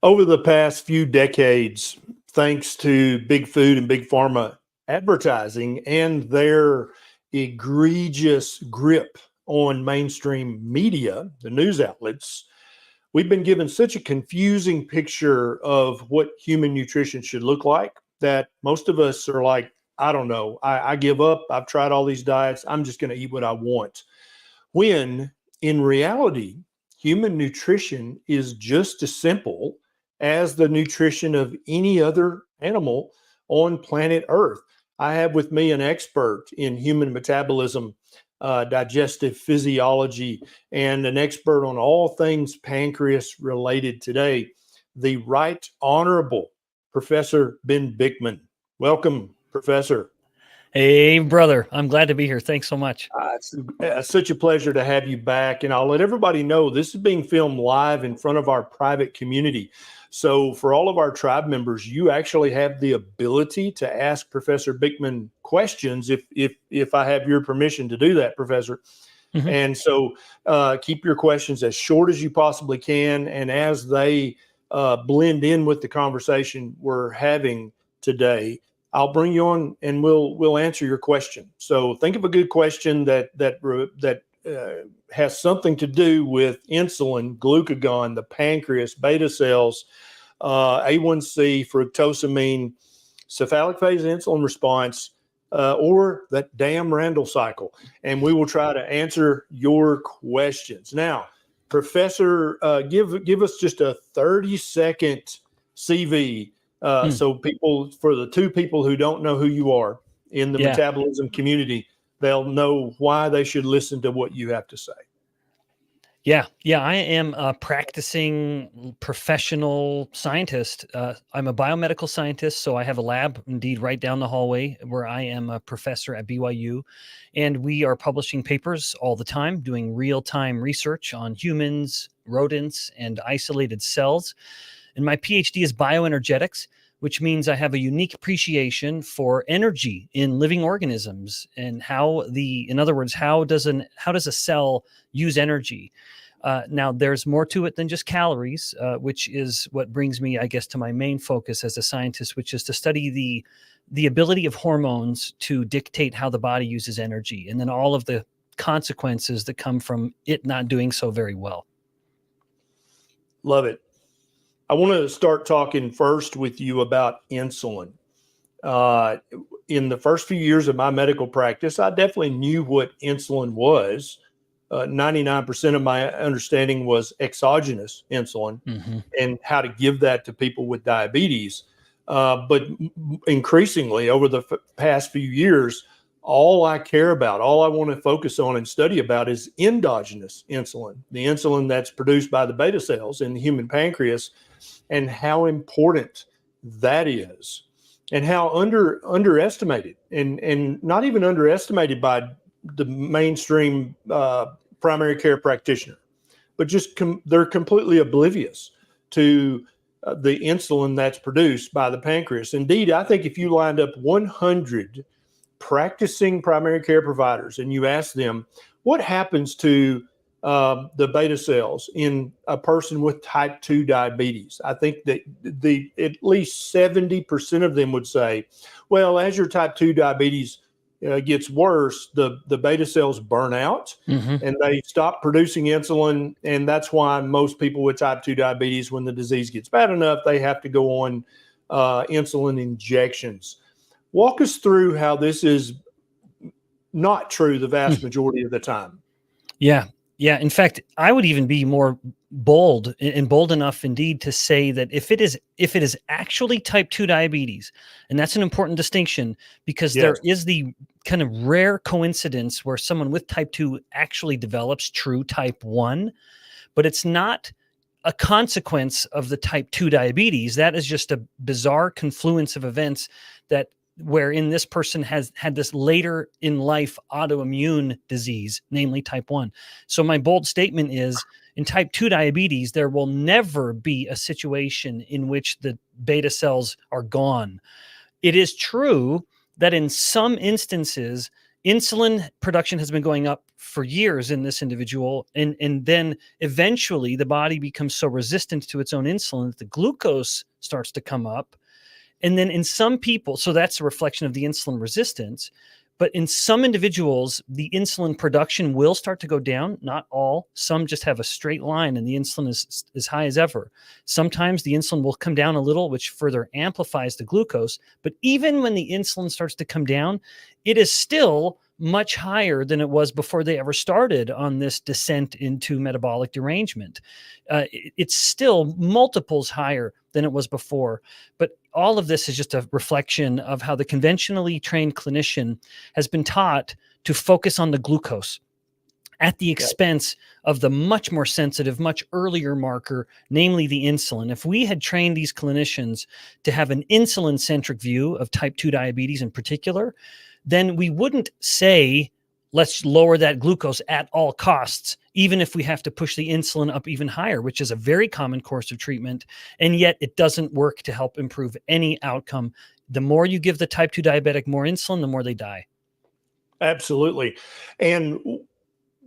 Over the past few decades, thanks to big food and big pharma advertising and their egregious grip on mainstream media, the news outlets, we've been given such a confusing picture of what human nutrition should look like that most of us are like, I don't know, I give up. I've tried all these diets. I'm just going to eat what I want. When in reality, human nutrition is just as simple as the nutrition of any other animal on planet Earth. I have with me an expert in human metabolism, digestive physiology, and an expert on all things pancreas related today, the Right Honorable Professor Ben Bikman. Welcome, Professor. Hey, brother. I'm glad to be here. Thanks so much. It's such a pleasure to have you back. And I'll let everybody know this is being filmed live in front of our private community. So for all of our tribe members, you actually have the ability to ask Professor Bikman questions if I have your permission to do that, Professor. Mm-hmm. And so keep your questions as short as you possibly can. And as they blend in with the conversation we're having today, I'll bring you on and we'll answer your question. So think of a good question that has something to do with insulin, glucagon, the pancreas, beta cells, A1C, fructosamine, cephalic phase insulin response, or that damn Randle cycle. And we will try to answer your questions. Now, Professor, give us just a 30-second CV. So people, for the two people who don't know who you are in the metabolism community, they'll know why they should listen to what you have to say. Yeah. I am a practicing professional scientist. I'm a biomedical scientist, so I have a lab indeed right down the hallway where I am a professor at BYU. And we are publishing papers all the time, doing real-time research on humans, rodents, and isolated cells. And my PhD is bioenergetics, which means I have a unique appreciation for energy in living organisms and how does a cell use energy? Now, there's more to it than just calories, which is what brings me, I guess, to my main focus as a scientist, which is to study the ability of hormones to dictate how the body uses energy, and then all of the consequences that come from it not doing so very well. Love it. I want to start talking first with you about insulin. In the first few years of my medical practice, I definitely knew what insulin was. 99% of my understanding was exogenous insulin and how to give that to people with diabetes. But increasingly over the past few years, all I care about, all I want to focus on and study about is endogenous insulin, the insulin that's produced by the beta cells in the human pancreas, and how important that is, and how underestimated and not even underestimated by the mainstream primary care practitioner, but just they're completely oblivious to the insulin that's produced by the pancreas. Indeed, I think if you lined up 100 practicing primary care providers and you ask them what happens to the beta cells in a person with type 2 diabetes, I think that at least 70% of them would say, well, as your type 2 diabetes gets worse, the beta cells burn out and they stop producing insulin. And that's why most people with type 2 diabetes, when the disease gets bad enough, they have to go on insulin injections. Walk us through how this is not true the vast majority of the time. Yeah. In fact, I would even be more bold enough indeed to say that if it is actually type 2 diabetes, and that's an important distinction because there is the kind of rare coincidence where someone with type 2 actually develops true type 1, but it's not a consequence of the type 2 diabetes. That is just a bizarre confluence of events wherein this person has had this later in life autoimmune disease, namely type 1. So my bold statement is, in type 2 diabetes, there will never be a situation in which the beta cells are gone. It is true that in some instances, Insulin production has been going up for years in this individual, and then eventually the body becomes so resistant to its own insulin that the glucose starts to come up. And then in some people, so that's a reflection of the insulin resistance. But in some individuals, the insulin production will start to go down. Not all. Some just have a straight line and the insulin is as high as ever. Sometimes the insulin will come down a little, which further amplifies the glucose. But even when the insulin starts to come down, it is still much higher than it was before they ever started on this descent into metabolic derangement. It's still multiples higher than it was before. But all of this is just a reflection of how the conventionally trained clinician has been taught to focus on the glucose at the expense of the much more sensitive, much earlier marker, namely the insulin. If we had trained these clinicians to have an insulin-centric view of type 2 diabetes in particular, then we wouldn't say, let's lower that glucose at all costs, even if we have to push the insulin up even higher, which is a very common course of treatment. And yet it doesn't work to help improve any outcome. The more you give the type 2 diabetic more insulin, the more they die. Absolutely. And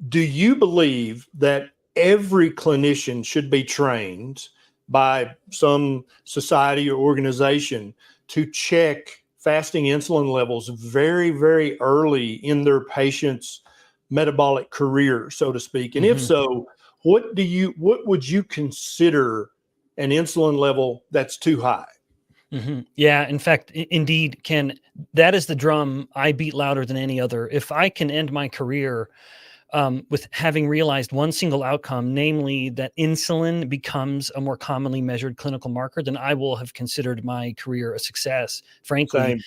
do you believe that every clinician should be trained by some society or organization to check fasting insulin levels very, very early in their patient's metabolic career, so to speak? And if so, what would you consider an insulin level that's too high? Yeah, in fact, indeed, Ken, that is the drum I beat louder than any other. If I can end my career with having realized one single outcome, namely that insulin becomes a more commonly measured clinical marker, then I will have considered my career a success, frankly.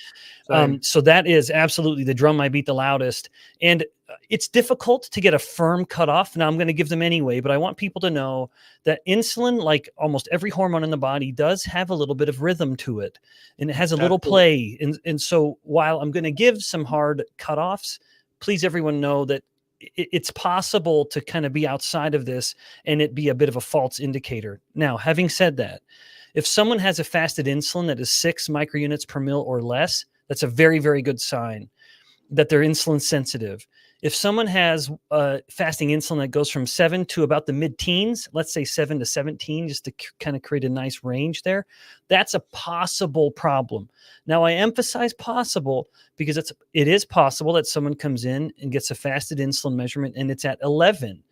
Same. So that is absolutely the drum I beat the loudest. And it's difficult to get a firm cutoff. Now I'm going to give them anyway, but I want people to know that insulin, like almost every hormone in the body, does have a little bit of rhythm to it, and it has a little play. And so while I'm going to give some hard cutoffs, please everyone know that it's possible to kind of be outside of this and it be a bit of a false indicator. Now, having said that, if someone has a fasted insulin that is 6 microunits per mil or less, that's a very, very good sign that they're insulin sensitive. If someone has fasting insulin that goes from 7 to about the mid-teens, let's say 7 to 17, just to kind of create a nice range there, that's a possible problem. Now, I emphasize possible because it is possible that someone comes in and gets a fasted insulin measurement and it's at 11.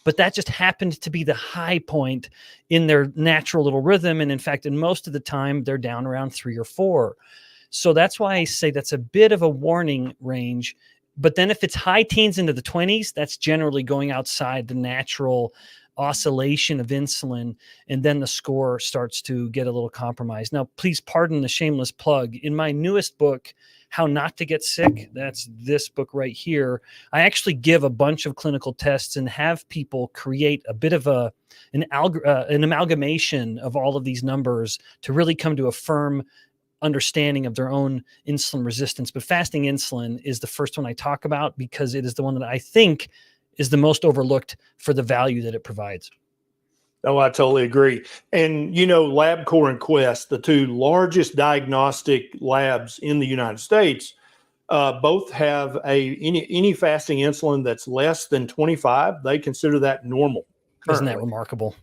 But that just happened to be the high point in their natural little rhythm. And in fact, in most of the time, they're down around 3 or 4. So that's why I say that's a bit of a warning range. But then if it's high teens into the 20s, that's generally going outside the natural oscillation of insulin, and then the score starts to get a little compromised. Now, please pardon the shameless plug. In my newest book, How Not to Get Sick, that's this book right here, I actually give a bunch of clinical tests and have people create a bit of an amalgamation of all of these numbers to really come to a firm understanding of their own insulin resistance. But fasting insulin is the first one I talk about because it is the one that I think is the most overlooked for the value that it provides. Oh, I totally agree. And, LabCorp and Quest, the two largest diagnostic labs in the United States, both have any fasting insulin that's less than 25. They consider that normal currently. Isn't that remarkable?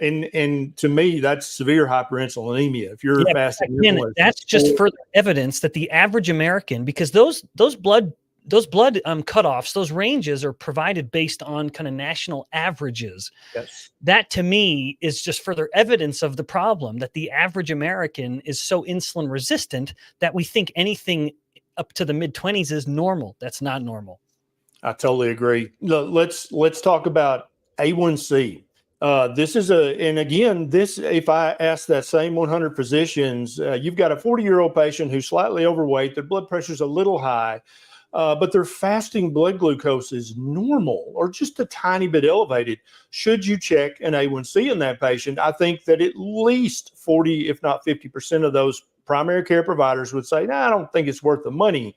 And to me, that's severe hyperinsulinemia. If you're fasting insulin, that's just further evidence that the average American, because those blood cutoffs, those ranges are provided based on kind of national averages. Yes. That to me is just further evidence of the problem that the average American is so insulin resistant that we think anything up to the mid-20s is normal. That's not normal. I totally agree. Let's talk about A1C. If I ask that same 100 physicians, you've got a 40-year-old patient who's slightly overweight, their blood pressure's a little high, but their fasting blood glucose is normal or just a tiny bit elevated. Should you check an A1C in that patient? I think that at least 40, if not 50% of those primary care providers would say, I don't think it's worth the money.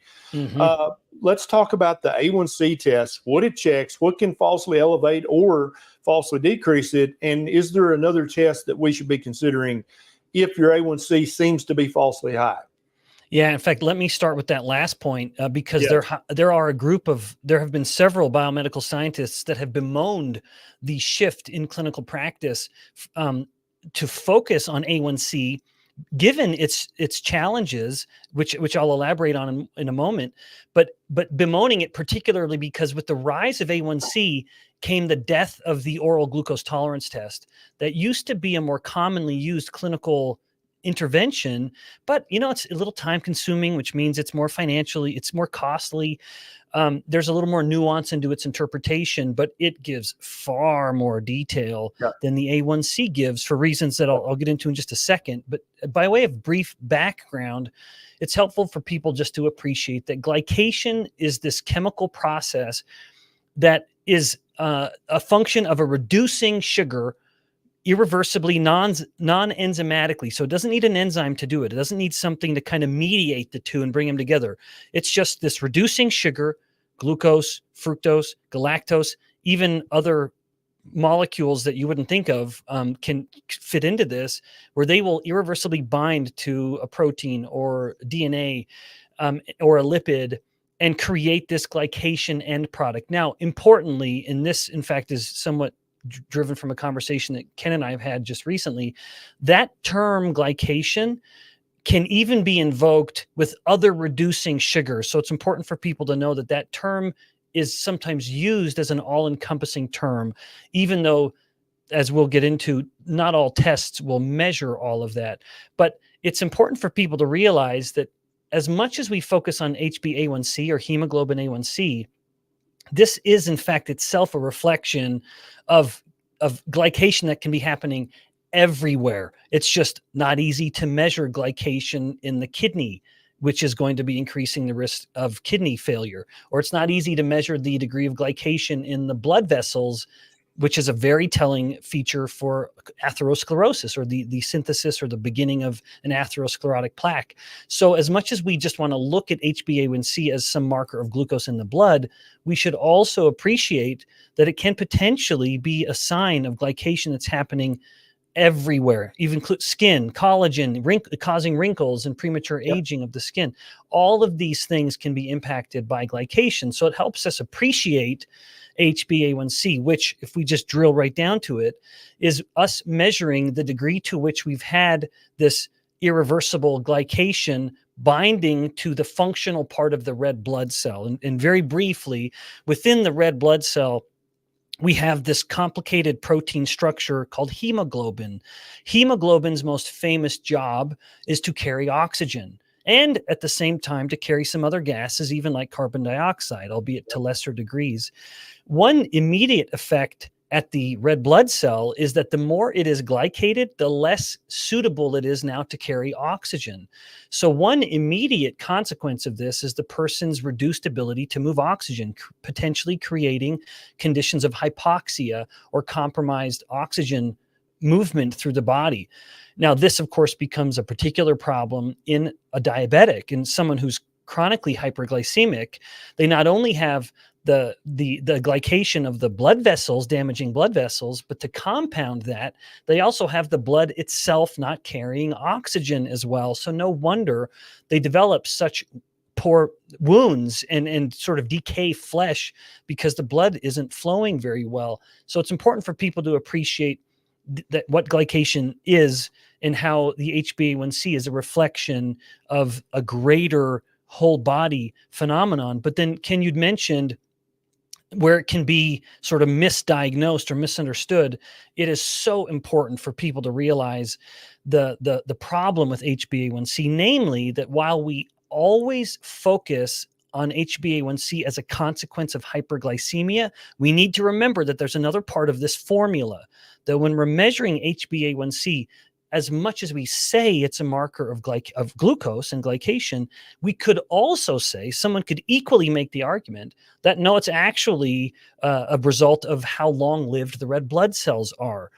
Let's talk about the A1C test, what it checks, what can falsely elevate or falsely decrease it, and is there another test that we should be considering if your A1C seems to be falsely high? Yeah, in fact, let me start with that last point because Yeah. there have been several biomedical scientists that have bemoaned the shift in clinical practice um, to focus on A1C, given its challenges, which I'll elaborate on in a moment, but bemoaning it particularly because with the rise of A1C came the death of the oral glucose tolerance test that used to be a more commonly used clinical intervention, but it's a little time consuming, which means it's more costly. There's a little more nuance into its interpretation, but it gives far more detail Yeah. than the A1C gives for reasons that I'll get into in just a second. But by way of brief background, it's helpful for people just to appreciate that glycation is this chemical process that is a function of a reducing sugar irreversibly non-enzymatically. So it doesn't need an enzyme to do it. It doesn't need something to kind of mediate the two and bring them together. It's just this reducing sugar, glucose, fructose, galactose, even other molecules that you wouldn't think of can fit into this, where they will irreversibly bind to a protein or DNA or a lipid and create this glycation end product. Now, importantly, and this, in fact, is somewhat driven from a conversation that Ken and I have had just recently, that term glycation can even be invoked with other reducing sugars. So it's important for people to know that that term is sometimes used as an all-encompassing term, even though, as we'll get into, not all tests will measure all of that. But it's important for people to realize that as much as we focus on HbA1c or hemoglobin A1c, this is in fact itself a reflection of glycation that can be happening everywhere. It's just not easy to measure glycation in the kidney, which is going to be increasing the risk of kidney failure. Or it's not easy to measure the degree of glycation in the blood vessels, which is a very telling feature for atherosclerosis, or the synthesis or the beginning of an atherosclerotic plaque. So as much as we just want to look at HbA1c as some marker of glucose in the blood, we should also appreciate that it can potentially be a sign of glycation that's happening everywhere, even skin, collagen, causing wrinkles and premature aging of the skin. All of these things can be impacted by glycation. So it helps us appreciate HbA1c, which, if we just drill right down to it, is us measuring the degree to which we've had this irreversible glycation binding to the functional part of the red blood cell. And very briefly, within the red blood cell, we have this complicated protein structure called hemoglobin. Hemoglobin's most famous job is to carry oxygen, and at the same time to carry some other gases, even like carbon dioxide, albeit to lesser degrees. One immediate effect at the red blood cell is that the more it is glycated, the less suitable it is now to carry oxygen. So one immediate consequence of this is the person's reduced ability to move oxygen, potentially creating conditions of hypoxia or compromised oxygen movement through the body. Now, this, of course, becomes a particular problem in a diabetic, in someone who's chronically hyperglycemic. They not only have the glycation of the blood vessels, damaging blood vessels, but to compound that, they also have the blood itself not carrying oxygen as well. So no wonder they develop such poor wounds and sort of decay flesh, because the blood isn't flowing very well. So it's important for people to appreciate that what glycation is, and how the HbA1c is a reflection of a greater whole body phenomenon. But then, Ken, you'd mentioned where it can be sort of misdiagnosed or misunderstood. It is so important for people to realize the problem with HbA1c, namely that while we always focus on HbA1c as a consequence of hyperglycemia, we need to remember that there's another part of this formula, that when we're measuring HbA1c, as much as we say it's a marker of glucose and glycation, we could also say, someone could equally make the argument that no, it's actually a result of how long-lived the red blood cells are.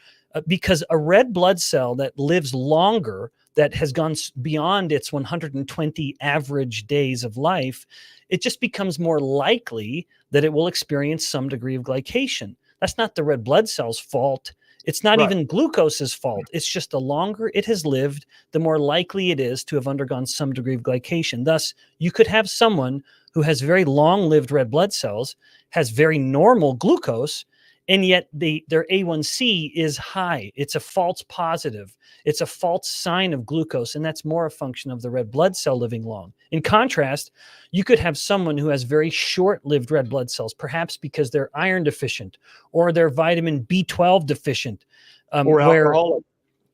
Because a red blood cell that lives longer, that has gone beyond its 120 average days of life, it just becomes more likely that it will experience some degree of glycation. That's not the red blood cell's fault. It's not Right. even glucose's fault. It's just the longer it has lived, the more likely it is to have undergone some degree of glycation. Thus, you could have someone who has very long-lived red blood cells, has very normal glucose, and yet their A1C is high. It's a false positive. It's a false sign of glucose, and that's more a function of the red blood cell living long. In contrast, you could have someone who has very short-lived red blood cells, perhaps because they're iron deficient or they're vitamin B12 deficient, Or where alcoholic.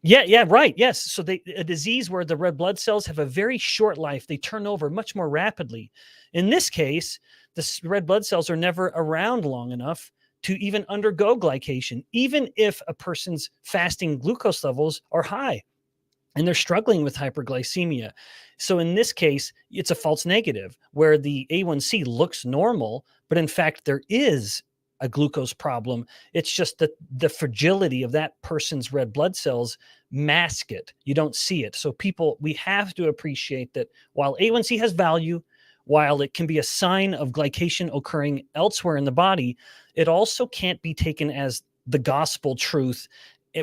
yeah, right. Yes. So a disease where the red blood cells have a very short life. They turn over much more rapidly. In this case, the red blood cells are never around long enough to even undergo glycation, even if a person's fasting glucose levels are high and they're struggling with hyperglycemia. So in this case, it's a false negative where the A1C looks normal, but in fact, there is a glucose problem. It's just that the fragility of that person's red blood cells mask it. You don't see it. So people, we have to appreciate that while A1C has value, while it can be a sign of glycation occurring elsewhere in the body, it also can't be taken as the gospel truth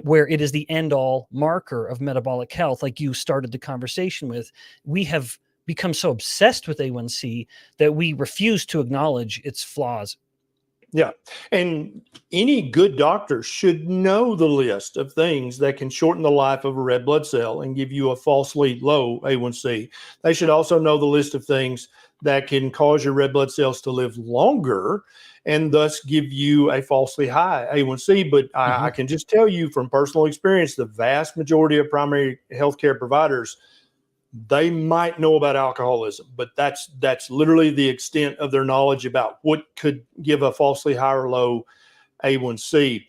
where it is the end all marker of metabolic health. Like you started the conversation with, we have become so obsessed with A1C that we refuse to acknowledge its flaws. Yeah. And any good doctor should know the list of things that can shorten the life of a red blood cell and give you a falsely low A1C. They should also know the list of things that can cause your red blood cells to live longer and thus give you a falsely high A1C. But I can just tell you from personal experience, the vast majority of primary healthcare providers, they might know about alcoholism, but that's literally the extent of their knowledge about what could give a falsely high or low A1C.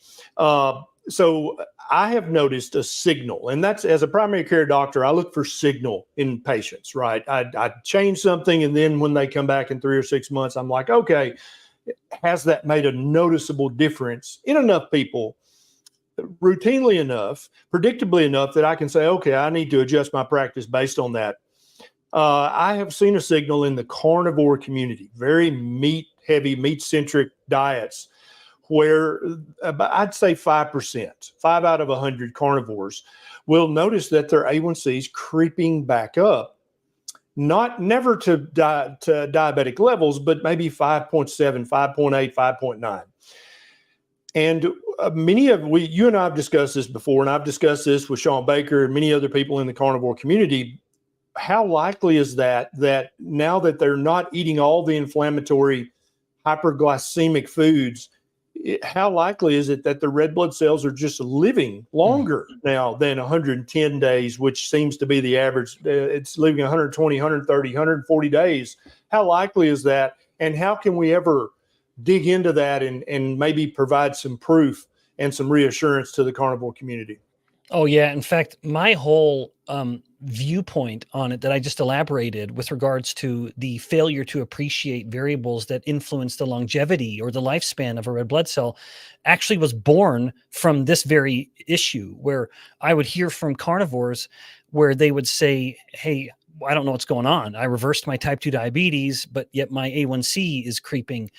So I have noticed a signal, and that's, as a primary care doctor, I look for signal in patients, right? I change something, and then when they come back in 3 or 6 months, I'm like, okay, has that made a noticeable difference in enough people, routinely enough, predictably enough, that I can say, okay, I need to adjust my practice based on that. I have seen a signal in the carnivore community, very meat heavy, meat centric diets, where I'd say 5%, 5 out of 100 carnivores will notice that their A1C is creeping back up. Never to diabetic levels, but maybe 5.7, 5.8, 5.9. And you and I have discussed this before, and I've discussed this with Sean Baker and many other people in the carnivore community. How likely is that now that they're not eating all the inflammatory hyperglycemic foods, how likely is it that the red blood cells are just living longer now than 110 days, which seems to be the average? It's living 120, 130, 140 days. How likely is that? And how can we ever dig into that and maybe provide some proof and some reassurance to the carnivore community? Oh, yeah. In fact, my whole viewpoint on it that I just elaborated with regards to the failure to appreciate variables that influence the longevity or the lifespan of a red blood cell actually was born from this very issue, where I would hear from carnivores where they would say, hey, I don't know what's going on. I reversed my type 2 diabetes, but yet my A1C is creeping.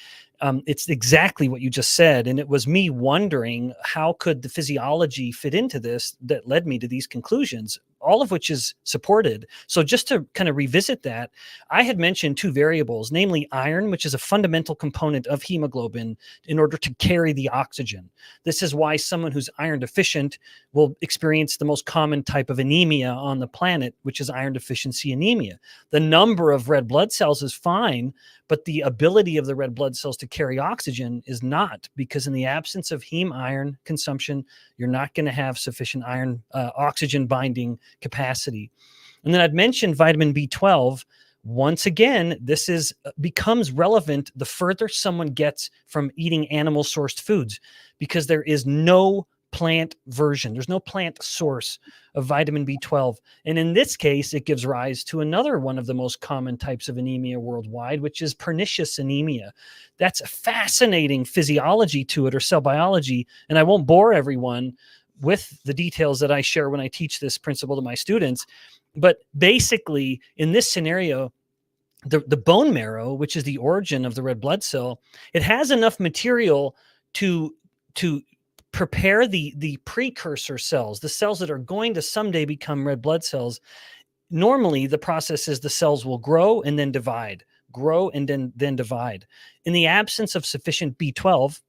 It's exactly what you just said. And it was me wondering, how could the physiology fit into this that led me to these conclusions, all of which is supported. So just to kind of revisit that, I had mentioned 2 variables, namely iron, which is a fundamental component of hemoglobin in order to carry the oxygen. This is why someone who's iron deficient will experience the most common type of anemia on the planet, which is iron deficiency anemia. The number of red blood cells is fine, but the ability of the red blood cells to carry oxygen is not, because in the absence of heme iron consumption, you're not going to have sufficient iron oxygen binding capacity. And then I'd mentioned vitamin B12. Once again, this becomes relevant the further someone gets from eating animal sourced foods, because there is no plant version. There's no plant source of vitamin B12. And in this case, it gives rise to another one of the most common types of anemia worldwide, which is pernicious anemia. That's a fascinating physiology to it, or cell biology. And I won't bore everyone with the details that I share when I teach this principle to my students. But basically, in this scenario, the bone marrow, which is the origin of the red blood cell, it has enough material to prepare the precursor cells, the cells that are going to someday become red blood cells. Normally, the process is the cells will grow and then divide, grow and then divide. In the absence of sufficient B12,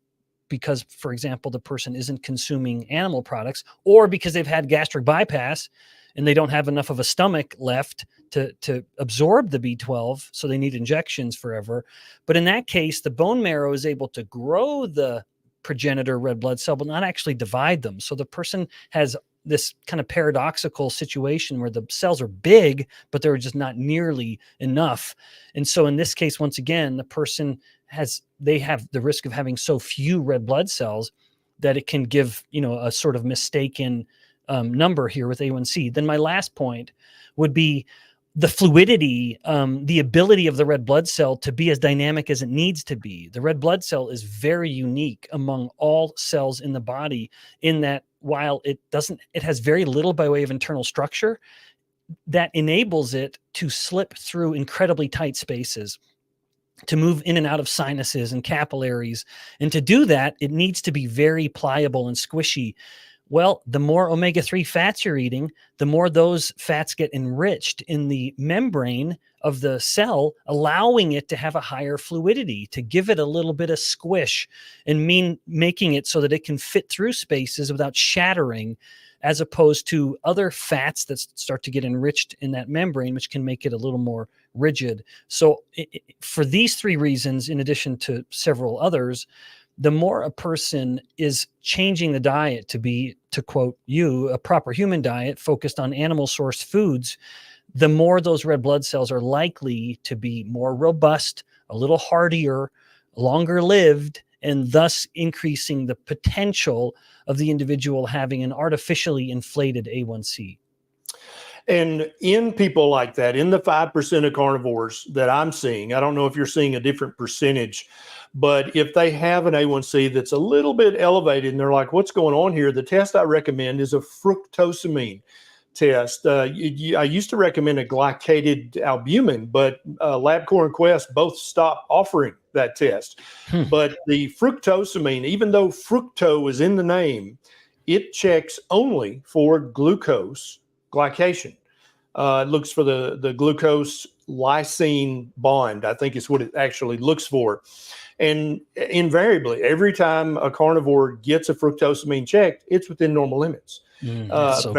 because, for example, the person isn't consuming animal products, or because they've had gastric bypass and they don't have enough of a stomach left to absorb the B12, so they need injections forever. But in that case, the bone marrow is able to grow the progenitor red blood cell, but not actually divide them. So the person has this kind of paradoxical situation where the cells are big, but they're just not nearly enough. And so in this case, once again, the person they have the risk of having so few red blood cells that it can give, a sort of mistaken number here with A1C. Then my last point would be the fluidity, the ability of the red blood cell to be as dynamic as it needs to be. The red blood cell is very unique among all cells in the body in that while it has very little by way of internal structure that enables it to slip through incredibly tight spaces, to move in and out of sinuses and capillaries. And to do that, it needs to be very pliable and squishy. Well, the more omega-3 fats you're eating, the more those fats get enriched in the membrane of the cell, allowing it to have a higher fluidity, to give it a little bit of squish and making it so that it can fit through spaces without shattering, as opposed to other fats that start to get enriched in that membrane, which can make it a little more rigid. So for these three reasons, in addition to several others, the more a person is changing the diet to be, to quote you, a proper human diet focused on animal source foods, the more those red blood cells are likely to be more robust, a little hardier, longer lived, and thus increasing the potential of the individual having an artificially inflated A1C. And in people like that, in the 5% of carnivores that I'm seeing, I don't know if you're seeing a different percentage, but if they have an A1C that's a little bit elevated and they're like, what's going on here? The test I recommend is a fructosamine test. I used to recommend a glycated albumin, but LabCorp and Quest both stopped offering that test. But the fructosamine, even though fructo is in the name, it checks only for glucose glycation. It looks for the glucose lysine bond, I think is what it actually looks for. And invariably, every time a carnivore gets a fructosamine checked, it's within normal limits. So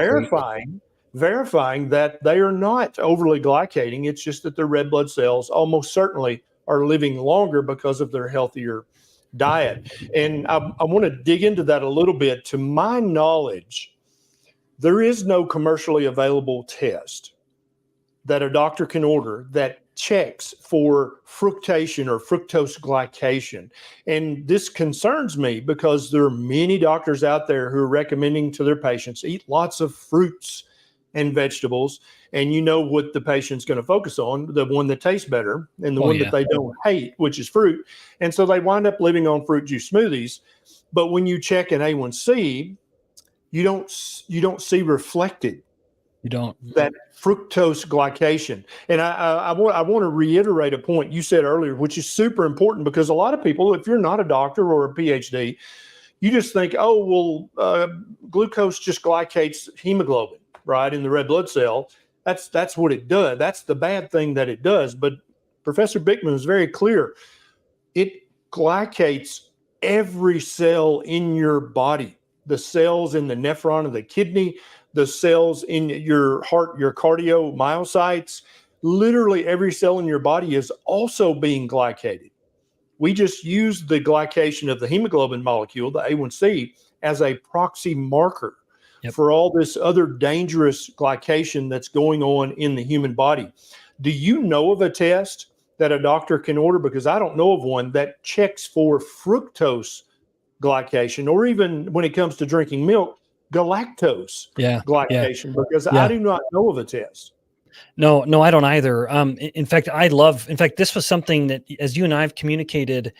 verifying that they are not overly glycating. It's just that their red blood cells almost certainly are living longer because of their healthier diet. And I want to dig into that a little bit. To my knowledge, there is no commercially available test that a doctor can order that checks for fructation or fructose glycation. And this concerns me because there are many doctors out there who are recommending to their patients eat lots of fruits and vegetables. And you know what the patient's going to focus on, the one that tastes better and the one that they don't hate, which is fruit. And so they wind up living on fruit juice smoothies. But when you check an A1C, you don't see reflected that fructose glycation. And I want to reiterate a point you said earlier, which is super important, because a lot of people, if you're not a doctor or a PhD, you just think, oh, well, glucose just glycates hemoglobin, right, in the red blood cell. That's what it does. That's the bad thing that it does. But Professor Bikman is very clear. It glycates every cell in your body, the cells in the nephron of the kidney, the cells in your heart, your cardiomyocytes. Literally every cell in your body is also being glycated. We just use the glycation of the hemoglobin molecule, the A1C, as a proxy marker for all this other dangerous glycation that's going on in the human body. Do you know of a test that a doctor can order? Because I don't know of one that checks for fructose glycation, or even when it comes to drinking milk, galactose glycation, because I do not know of a test. No, I don't either. In fact, this was something that, as you and I have communicated,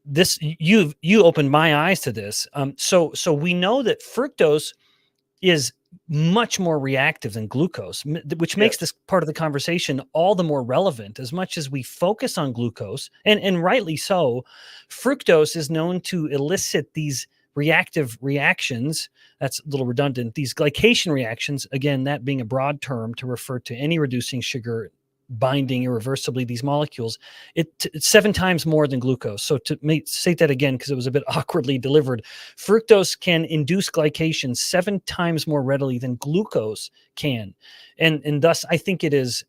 you opened my eyes to this. So we know that fructose is much more reactive than glucose, which makes this part of the conversation all the more relevant. As much as we focus on glucose, and rightly so, fructose is known to elicit these reactive reactions, that's a little redundant. These glycation reactions, again, that being a broad term to refer to any reducing sugar binding irreversibly these molecules, it's 7 times more than glucose. So to say that again, because it was a bit awkwardly delivered, fructose can induce glycation 7 times more readily than glucose can. And thus, I think it is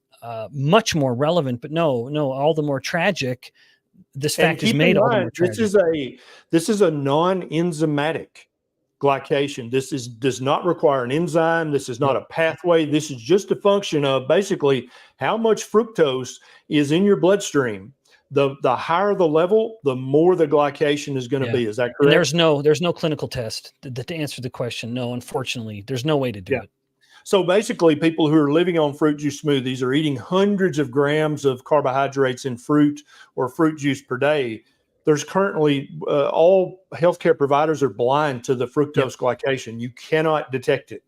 much more relevant, but no, all the more tragic. This fact is made all the more tragic. This is a non-enzymatic glycation. Does not require an enzyme. This is not a pathway. This is just a function of basically how much fructose is in your bloodstream. The higher the level, the more the glycation is going to be. Is that correct? And there's no clinical test to answer the question. No, unfortunately, there's no way to do it. So basically, people who are living on fruit juice smoothies are eating hundreds of grams of carbohydrates in fruit or fruit juice per day. There's currently all healthcare providers are blind to the fructose glycation. You cannot detect it.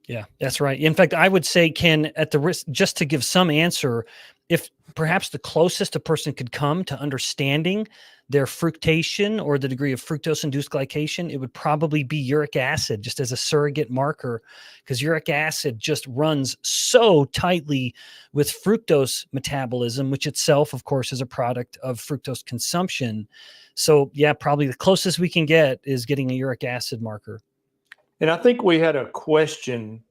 Yeah, that's right. In fact, I would say, Ken, at the risk, just to give some answer, if perhaps the closest a person could come to understanding their fructation or the degree of fructose-induced glycation, it would probably be uric acid, just as a surrogate marker, because uric acid just runs so tightly with fructose metabolism, which itself, of course, is a product of fructose consumption. So, yeah, probably the closest we can get is getting a uric acid marker. And I think we had a question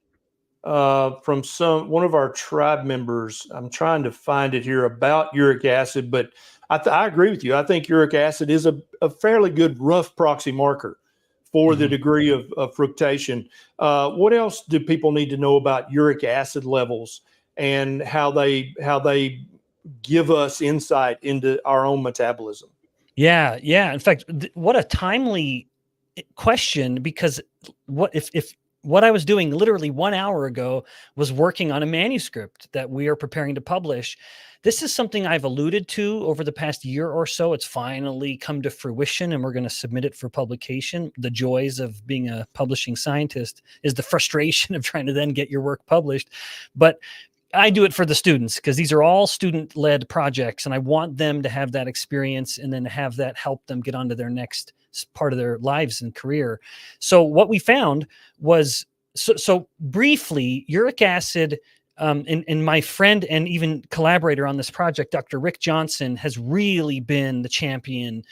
from one of our tribe members. I'm trying to find it here about uric acid, but I agree with you. I think uric acid is a fairly good rough proxy marker for the degree of fructation. What else do people need to know about uric acid levels and how they give us insight into our own metabolism? Yeah. In fact, what a timely question, because what if what I was doing literally 1 hour ago was working on a manuscript that we are preparing to publish. This is something I've alluded to over the past year or so. It's finally come to fruition, and we're going to submit it for publication. The joys of being a publishing scientist is the frustration of trying to then get your work published. But I do it for the students, because these are all student-led projects, and I want them to have that experience and then have that help them get onto their next part of their lives and career. So what we found was, so briefly, uric acid, and my friend and even collaborator on this project, Dr. Rick Johnson, has really been the champion.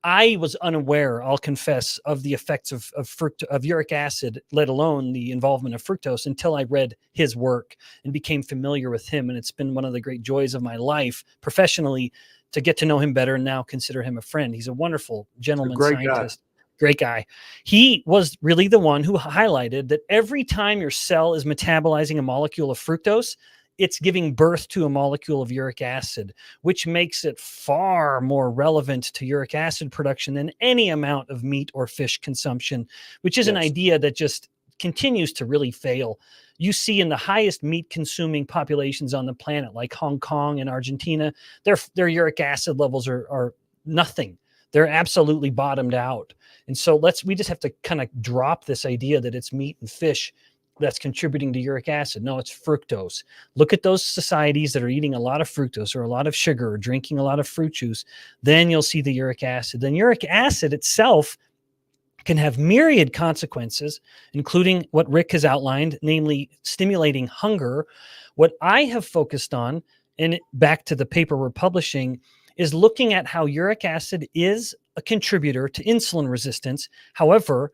I was unaware, I'll confess, of the effects of uric acid, let alone the involvement of fructose, until I read his work and became familiar with him. And it's been one of the great joys of my life professionally to get to know him better and now consider him a friend. He's a wonderful gentleman, scientist. Great guy. He was really the one who highlighted that every time your cell is metabolizing a molecule of fructose, it's giving birth to a molecule of uric acid, which makes it far more relevant to uric acid production than any amount of meat or fish consumption, which is an idea that just continues to really fail. You see in the highest meat consuming populations on the planet, like Hong Kong and Argentina, their uric acid levels are nothing. They're absolutely bottomed out. And so we just have to kind of drop this idea that it's meat and fish that's contributing to uric acid. No, it's fructose. Look at those societies that are eating a lot of fructose or a lot of sugar or drinking a lot of fruit juice. Then you'll see the uric acid. Then uric acid itself can have myriad consequences, including what Rick has outlined, namely stimulating hunger. What I have focused on, and back to the paper we're publishing, is looking at how uric acid is a contributor to insulin resistance. However,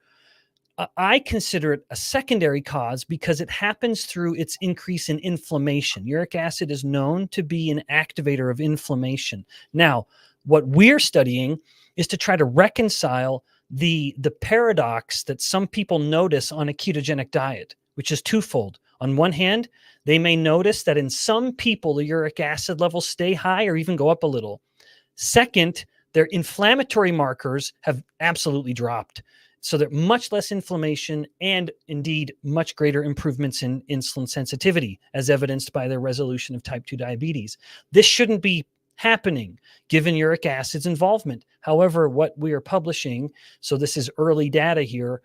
I consider it a secondary cause because it happens through its increase in inflammation. Uric acid is known to be an activator of inflammation. Now, what we're studying is to try to reconcile the paradox that some people notice on a ketogenic diet, which is twofold. On one hand, they may notice that in some people, the uric acid levels stay high or even go up a little. Second, their inflammatory markers have absolutely dropped. So there's much less inflammation and indeed much greater improvements in insulin sensitivity, as evidenced by their resolution of type 2 diabetes. This shouldn't be happening given uric acid's involvement. However, what we are publishing, so this is early data here,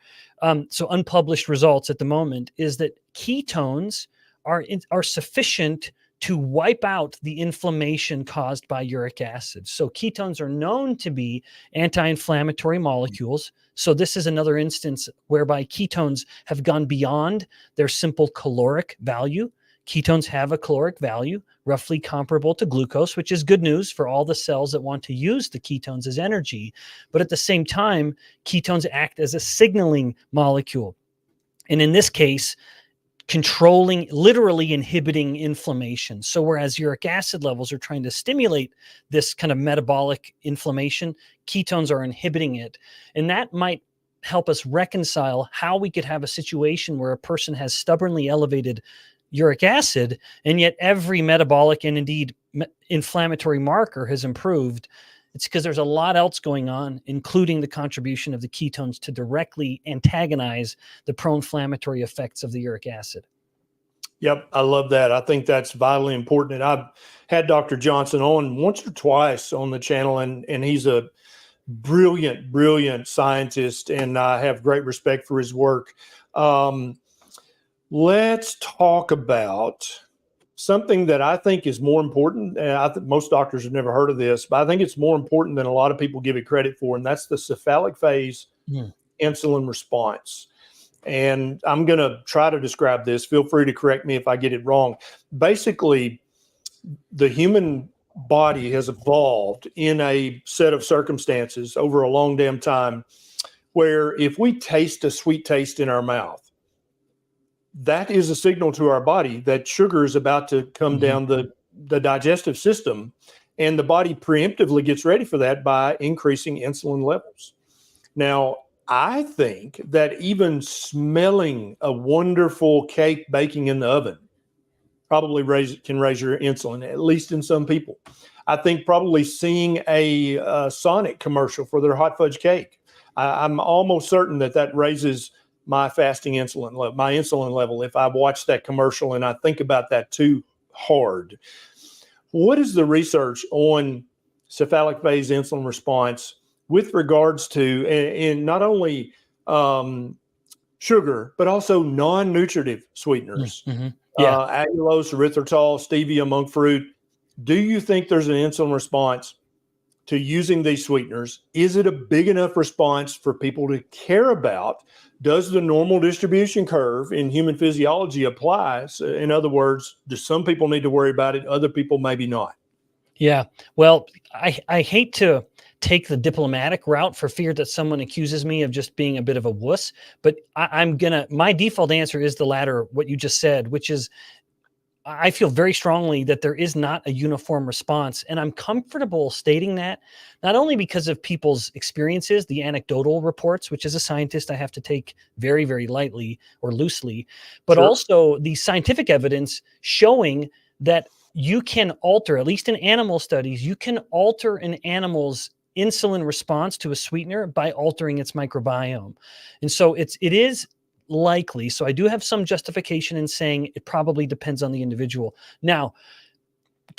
so unpublished results at the moment, is that ketones are sufficient to wipe out the inflammation caused by uric acid. So ketones are known to be anti-inflammatory molecules. So this is another instance whereby ketones have gone beyond their simple caloric value. Ketones have a caloric value roughly comparable to glucose, which is good news for all the cells that want to use the ketones as energy. But at the same time, ketones act as a signaling molecule. And in this case, controlling, literally inhibiting inflammation. So whereas uric acid levels are trying to stimulate this kind of metabolic inflammation, ketones are inhibiting it. And that might help us reconcile how we could have a situation where a person has stubbornly elevated uric acid, and yet every metabolic and indeed inflammatory marker has improved. It's because there's a lot else going on, including the contribution of the ketones to directly antagonize the pro-inflammatory effects of the uric acid. Yep, I love that. I think that's vitally important. And I've had Dr. Johnson on once or twice on the channel, and he's a brilliant, brilliant scientist, and I have great respect for his work. Let's talk about something that I think is more important. And I think most doctors have never heard of this, but I think it's more important than a lot of people give it credit for, and that's the cephalic phase insulin response. And I'm going to try to describe this. Feel free to correct me if I get it wrong. Basically, the human body has evolved in a set of circumstances over a long damn time where if we taste a sweet taste in our mouth, that is a signal to our body that sugar is about to come down the digestive system, and the body preemptively gets ready for that by increasing insulin levels. Now, I think that even smelling a wonderful cake baking in the oven probably can raise your insulin, at least in some people. I think probably seeing a Sonic commercial for their hot fudge cake, I'm almost certain that raises my fasting insulin level, my insulin level, if I watch that commercial and I think about that too hard. What is the research on cephalic phase insulin response with regards to in not only sugar, but also non-nutritive sweeteners, allulose, erythritol, stevia, monk fruit? Do you think there's an insulin response to using these sweeteners? Is it a big enough response for people to care about? Does the normal distribution curve in human physiology apply? In other words, do some people need to worry about it? Other people maybe not. Yeah. Well, I hate to take the diplomatic route for fear that someone accuses me of just being a bit of a wuss, but my default answer is the latter, what you just said, which is I feel very strongly that there is not a uniform response. And I'm comfortable stating that, not only because of people's experiences, the anecdotal reports, which as a scientist, I have to take very, very lightly or loosely, but also the scientific evidence showing that you can alter, at least in animal studies, you can alter an animal's insulin response to a sweetener by altering its microbiome. And so it is likely. So I do have some justification in saying it probably depends on the individual. Now,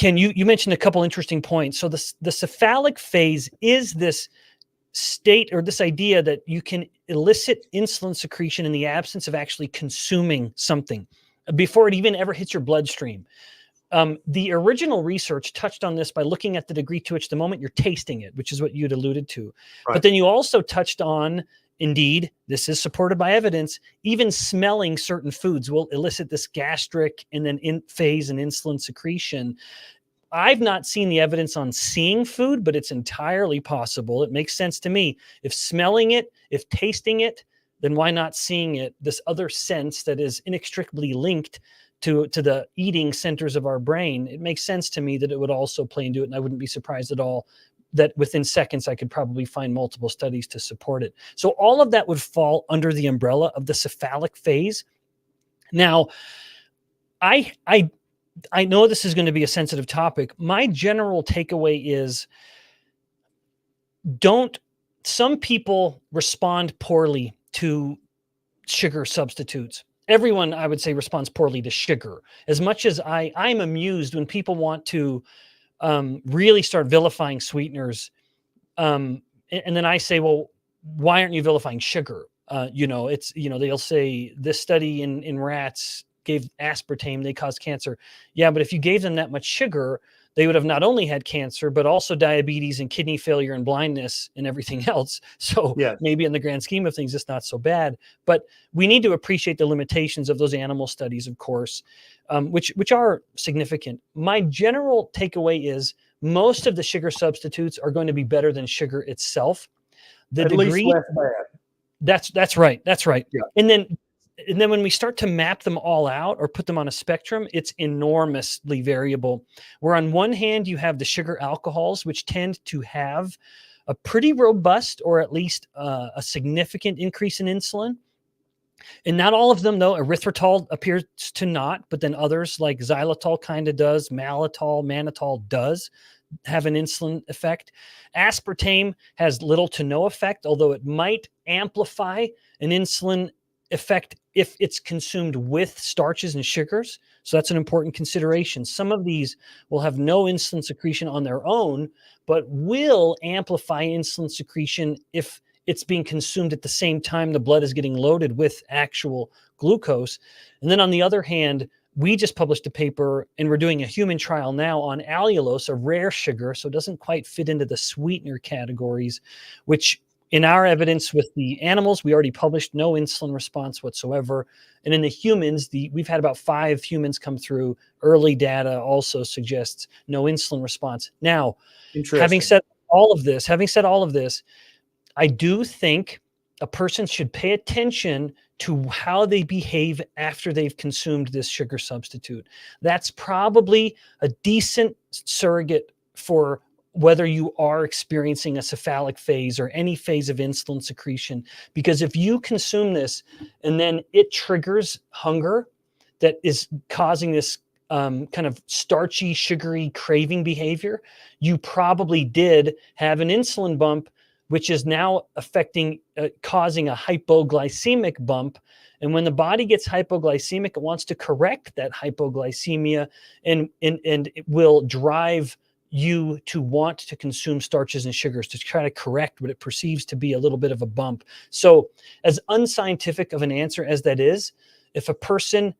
you mentioned a couple interesting points. So the cephalic phase is this state or this idea that you can elicit insulin secretion in the absence of actually consuming something before it even ever hits your bloodstream. The original research touched on this by looking at the degree to which the moment you're tasting it, which is what you'd alluded to. Right. But then you also touched on, indeed, this is supported by evidence, even smelling certain foods will elicit this gastric and then phase and insulin secretion. I've not seen the evidence on seeing food, but it's entirely possible. It makes sense to me. If smelling it, if tasting it, then why not seeing it? This other sense that is inextricably linked to the eating centers of our brain. It makes sense to me that it would also play into it. And I wouldn't be surprised at all that within seconds, I could probably find multiple studies to support it. So all of that would fall under the umbrella of the cephalic phase. Now, I know this is going to be a sensitive topic. My general takeaway is some people respond poorly to sugar substitutes. Everyone, I would say, responds poorly to sugar. As much as I'm amused when people want to really start vilifying sweeteners. And then I say, well, why aren't you vilifying sugar? They'll say this study in rats gave aspartame, they cause cancer. Yeah, but if you gave them that much sugar, they would have not only had cancer, but also diabetes and kidney failure and blindness and everything else. So Yes. maybe in the grand scheme of things, it's not so bad. But we need to appreciate the limitations of those animal studies, of course, which are significant. My general takeaway is most of the sugar substitutes are going to be better than sugar itself. The At least degree, less bad. that's right. That's right. Yeah. And then when we start to map them all out or put them on a spectrum, it's enormously variable. Where on one hand, you have the sugar alcohols, which tend to have a pretty robust or at least a significant increase in insulin. And not all of them, though. Erythritol appears to not, but then others like xylitol kind of does, maltitol, mannitol does have an insulin effect. Aspartame has little to no effect, although it might amplify an insulin effect if it's consumed with starches and sugars. So that's an important consideration. Some of these will have no insulin secretion on their own, but will amplify insulin secretion if it's being consumed at the same time the blood is getting loaded with actual glucose. And then on the other hand, we just published a paper and we're doing a human trial now on allulose, a rare sugar. So it doesn't quite fit into the sweetener categories, which in our evidence with the animals, we already published no insulin response whatsoever. And in the humans, we've had about 5 humans come through. Early data also suggests no insulin response. Now, having said all of this, I do think a person should pay attention to how they behave after they've consumed this sugar substitute. That's probably a decent surrogate for whether you are experiencing a cephalic phase or any phase of insulin secretion. Because if you consume this and then it triggers hunger that is causing this kind of starchy, sugary craving behavior, you probably did have an insulin bump, which is now causing a hypoglycemic bump. And when the body gets hypoglycemic, it wants to correct that hypoglycemia and it will drive you to want to consume starches and sugars to try to correct what it perceives to be a little bit of a bump. So as unscientific of an answer as that is, if a person,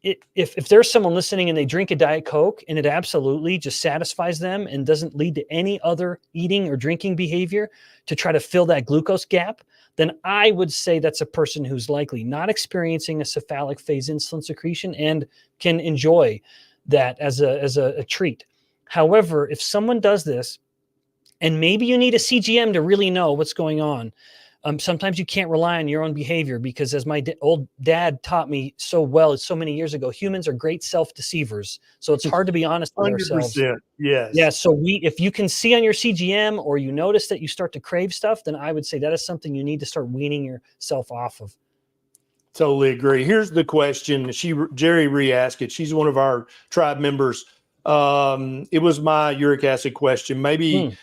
if there's someone listening and they drink a Diet Coke and it absolutely just satisfies them and doesn't lead to any other eating or drinking behavior to try to fill that glucose gap, then I would say that's a person who's likely not experiencing a cephalic phase insulin secretion and can enjoy that as a treat. However, if someone does this, and maybe you need a CGM to really know what's going on, sometimes you can't rely on your own behavior because, as my old dad taught me so well so many years ago, humans are great self-deceivers. So it's hard to be honest with ourselves. 100%. Yes. Yeah. So if you can see on your CGM or you notice that you start to crave stuff, then I would say that is something you need to start weaning yourself off of. Totally agree. Here's the question. Jerry re-asked it. She's one of our tribe members. It was my uric acid question. Maybe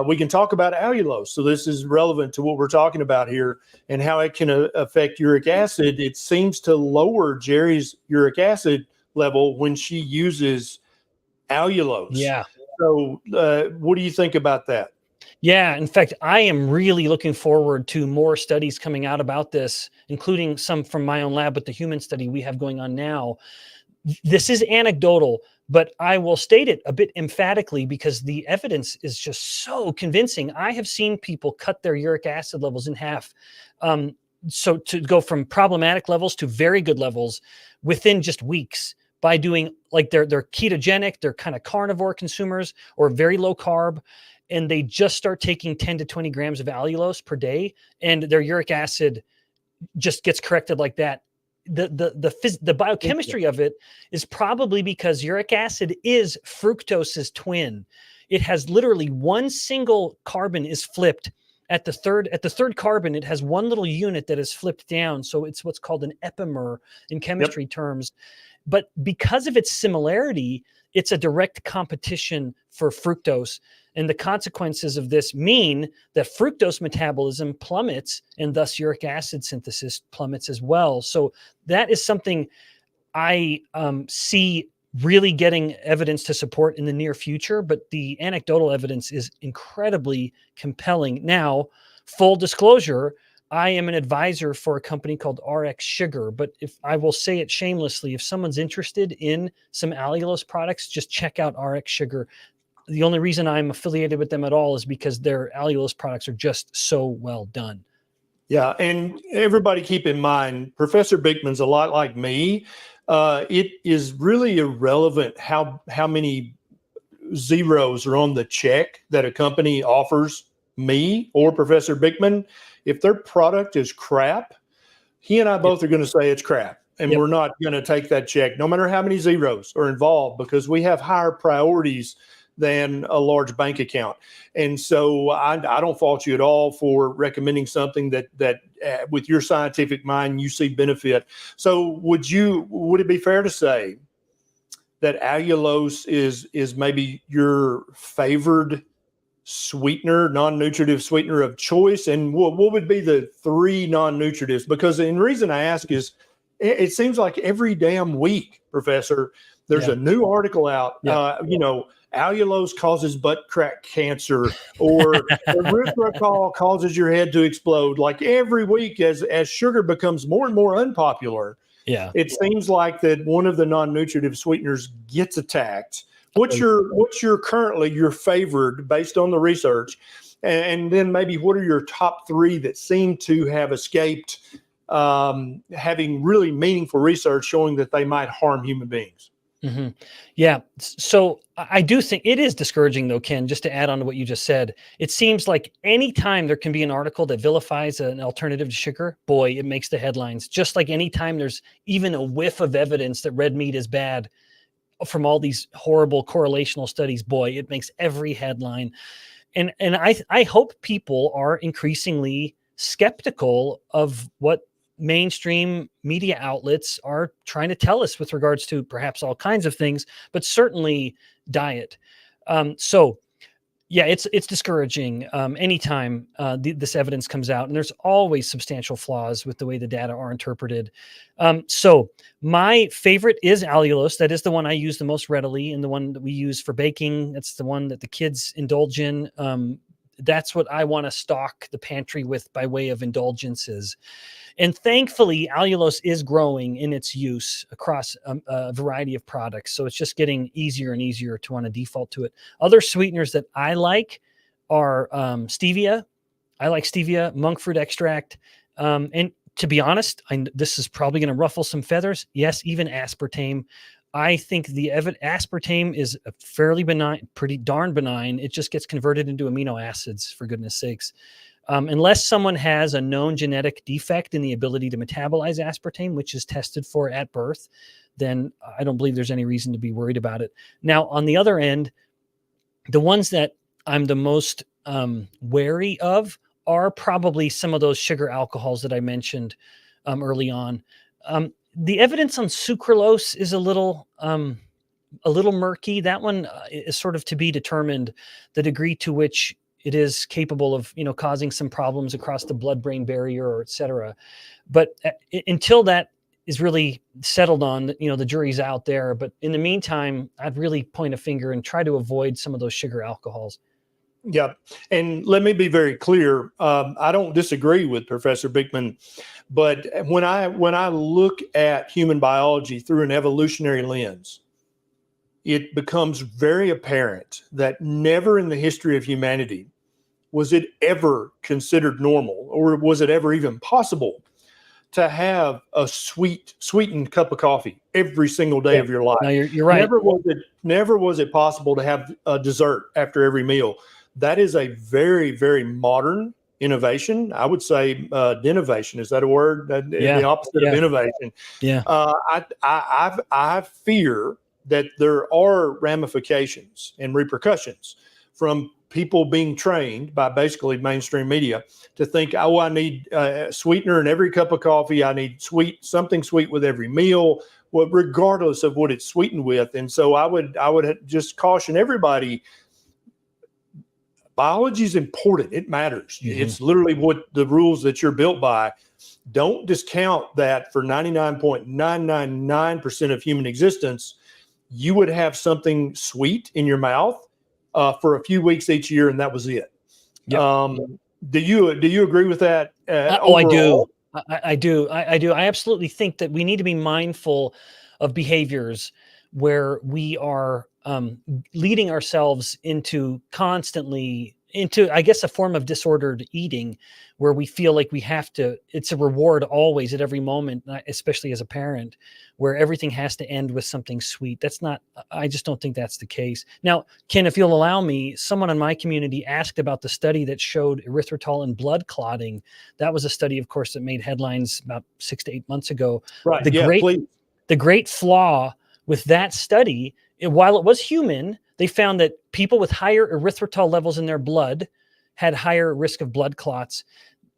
we can talk about allulose. So this is relevant to what we're talking about here and how it can affect uric acid. It seems to lower Jerry's uric acid level when she uses allulose. Yeah. So what do you think about that? Yeah, in fact, I am really looking forward to more studies coming out about this, including some from my own lab with the human study we have going on now. This is anecdotal, but I will state it a bit emphatically because the evidence is just so convincing. I have seen people cut their uric acid levels in half. So to go from problematic levels to very good levels within just weeks by doing like they're ketogenic, they're kind of carnivore consumers or very low carb, and they just start taking 10 to 20 grams of allulose per day, and their uric acid just gets corrected like that. The biochemistry of it is probably because uric acid is fructose's twin. It has literally one single carbon is flipped. At the third carbon, it has one little unit that is flipped down. So it's what's called an epimer in chemistry terms. But because of its similarity, it's a direct competition for fructose. And the consequences of this mean that fructose metabolism plummets and thus uric acid synthesis plummets as well. So that is something I see really getting evidence to support in the near future, but the anecdotal evidence is incredibly compelling. Now, full disclosure, I am an advisor for a company called RX Sugar, but if I will say it shamelessly, if someone's interested in some allulose products, just check out RX Sugar. The only reason I'm affiliated with them at all is because their allulose products are just so well done. Yeah, and everybody keep in mind, Professor Bikman's a lot like me. It is really irrelevant how many zeros are on the check that a company offers me or Professor Bikman. If their product is crap, he and I both are going to say it's crap. And Yep. we're not going to take that check, no matter how many zeros are involved, because we have higher priorities than a large bank account. And so I don't fault you at all for recommending something that with your scientific mind, you see benefit. So would it be fair to say that allulose is maybe your favored sweetener, non-nutritive sweetener of choice? And what would be the 3 non-nutritives? Because the reason I ask is it seems like every damn week, Professor, there's a new article out, allulose causes butt crack cancer, or erythritol causes your head to explode. Like every week, as sugar becomes more and more unpopular, it seems like that one of the non-nutritive sweeteners gets attacked. What's your currently your favored based on the research, and then maybe what are your top 3 that seem to have escaped having really meaningful research showing that they might harm human beings? Mm-hmm. Yeah. So I do think it is discouraging, though, Ken, just to add on to what you just said. It seems like anytime there can be an article that vilifies an alternative to sugar, boy, it makes the headlines. Just like anytime there's even a whiff of evidence that red meat is bad from all these horrible correlational studies, boy, it makes every headline. And I hope people are increasingly skeptical of what mainstream media outlets are trying to tell us with regards to perhaps all kinds of things, but certainly diet. So yeah, it's discouraging anytime this evidence comes out, and there's always substantial flaws with the way the data are interpreted. So my favorite is allulose. That is the one I use the most readily, and the one that we use for baking. That's the one that the kids indulge in. That's what I want to stock the pantry with by way of indulgences. And thankfully, allulose is growing in its use across a variety of products. So it's just getting easier and easier to want to default to it. Other sweeteners that I like are stevia. I like stevia, monk fruit extract. And to be honest, this is probably going to ruffle some feathers. Yes, even aspartame. I think the aspartame is a fairly benign, pretty darn benign. It just gets converted into amino acids, for goodness sakes. Unless someone has a known genetic defect in the ability to metabolize aspartame, which is tested for at birth, then I don't believe there's any reason to be worried about it. Now, on the other end, the ones that I'm the most wary of are probably some of those sugar alcohols that I mentioned early on. The evidence on sucralose is a little murky. That one is sort of to be determined, the degree to which it is capable of, causing some problems across the blood-brain barrier, or et cetera. But until that is really settled on, the jury's out there. But in the meantime, I'd really point a finger and try to avoid some of those sugar alcohols. Yeah. And let me be very clear. I don't disagree with Professor Bikman, but when I look at human biology through an evolutionary lens, it becomes very apparent that never in the history of humanity was it ever considered normal, or was it ever even possible to have a sweetened cup of coffee every single day of your life. No, you're right. Never was it possible to have a dessert after every meal. That is a very, very modern innovation. I would say denovation. Is that a word? The opposite of innovation. Yeah. I fear that there are ramifications and repercussions from people being trained by basically mainstream media to think, oh, I need sweetener in every cup of coffee. I need something sweet with every meal, regardless of what it's sweetened with. And so I would just caution everybody. Biology is important. It matters. Mm-hmm. It's literally what the rules that you're built by. Don't discount that for 99.999% of human existence, you would have something sweet in your mouth for a few weeks each year, and that was it. Yep. Do you agree with that? Oh, I overall? do. I do. I do. I absolutely think that we need to be mindful of behaviors where we are leading ourselves into constantly into, I guess, a form of disordered eating where we feel like we have to, it's a reward always at every moment, especially as a parent, where everything has to end with something sweet. That's not, I just don't think that's the case. Now, Ken, if you'll allow me, someone in my community asked about the study that showed erythritol in blood clotting. That was a study, of course, that made headlines about 6 to 8 months ago. Right. The Yeah, great, please. the great flaw with that study, while it was human, they found that people with higher erythritol levels in their blood had higher risk of blood clots.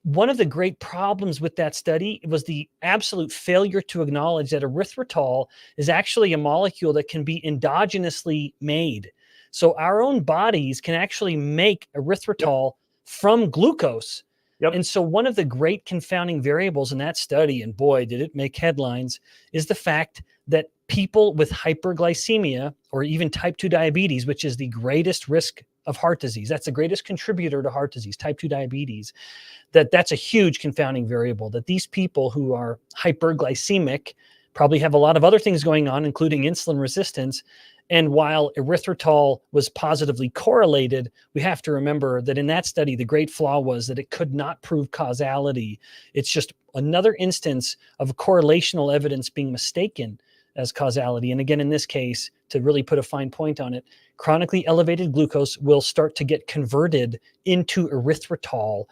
One of the great problems with that study was the absolute failure to acknowledge that erythritol is actually a molecule that can be endogenously made. So our own bodies can actually make erythritol from glucose. Yep. And so one of the great confounding variables in that study, and boy, did it make headlines, is the fact that people with hyperglycemia or even type 2 diabetes, which is the greatest risk of heart disease, that's the greatest contributor to heart disease, type 2 diabetes, that's a huge confounding variable, that these people who are hyperglycemic probably have a lot of other things going on, including insulin resistance. And while erythritol was positively correlated, we have to remember that in that study, the great flaw was that it could not prove causality. It's just another instance of correlational evidence being mistaken as causality. And again, in this case, to really put a fine point on it, chronically elevated glucose will start to get converted into erythritol.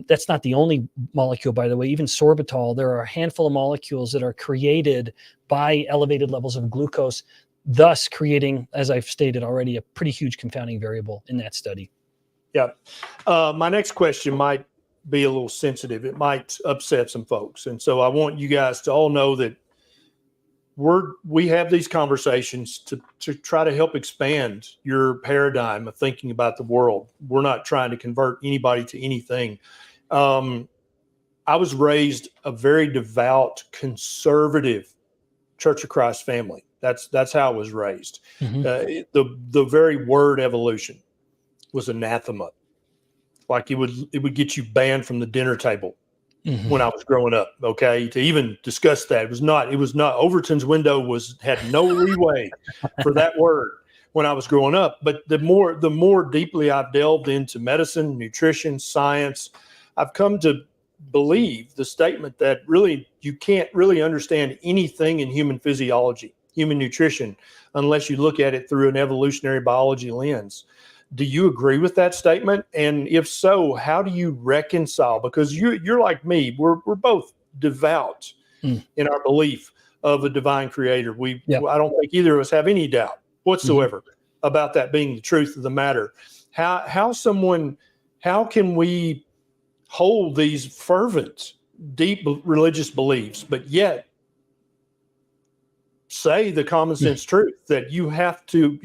That's not the only molecule, by the way. Even sorbitol, there are a handful of molecules that are created by elevated levels of glucose, thus creating, as I've stated already, a pretty huge confounding variable in that study. Yeah. My next question might be a little sensitive. It might upset some folks. And so I want you guys to all know that we have these conversations to try to help expand your paradigm of thinking about the world. We're not trying to convert anybody to anything. I was raised a very devout, conservative Church of Christ family. That's how I was raised. Mm-hmm. The very word evolution was anathema. Like it would get you banned from the dinner table. Mm-hmm. When I was growing up, okay, to even discuss that, it was not Overton's window had no leeway for that word when I was growing up. But the more deeply I've delved into medicine, nutrition, science, I've come to believe the statement that really you can't really understand anything in human physiology, human nutrition, unless you look at it through an evolutionary biology lens. Do you agree with that statement? And if so, how do you reconcile? Because you're like me, we're both devout in our belief of a divine creator. I don't think either of us have any doubt whatsoever about that being the truth of the matter. How can we hold these fervent, deep religious beliefs, but yet say the common sense truth that you have to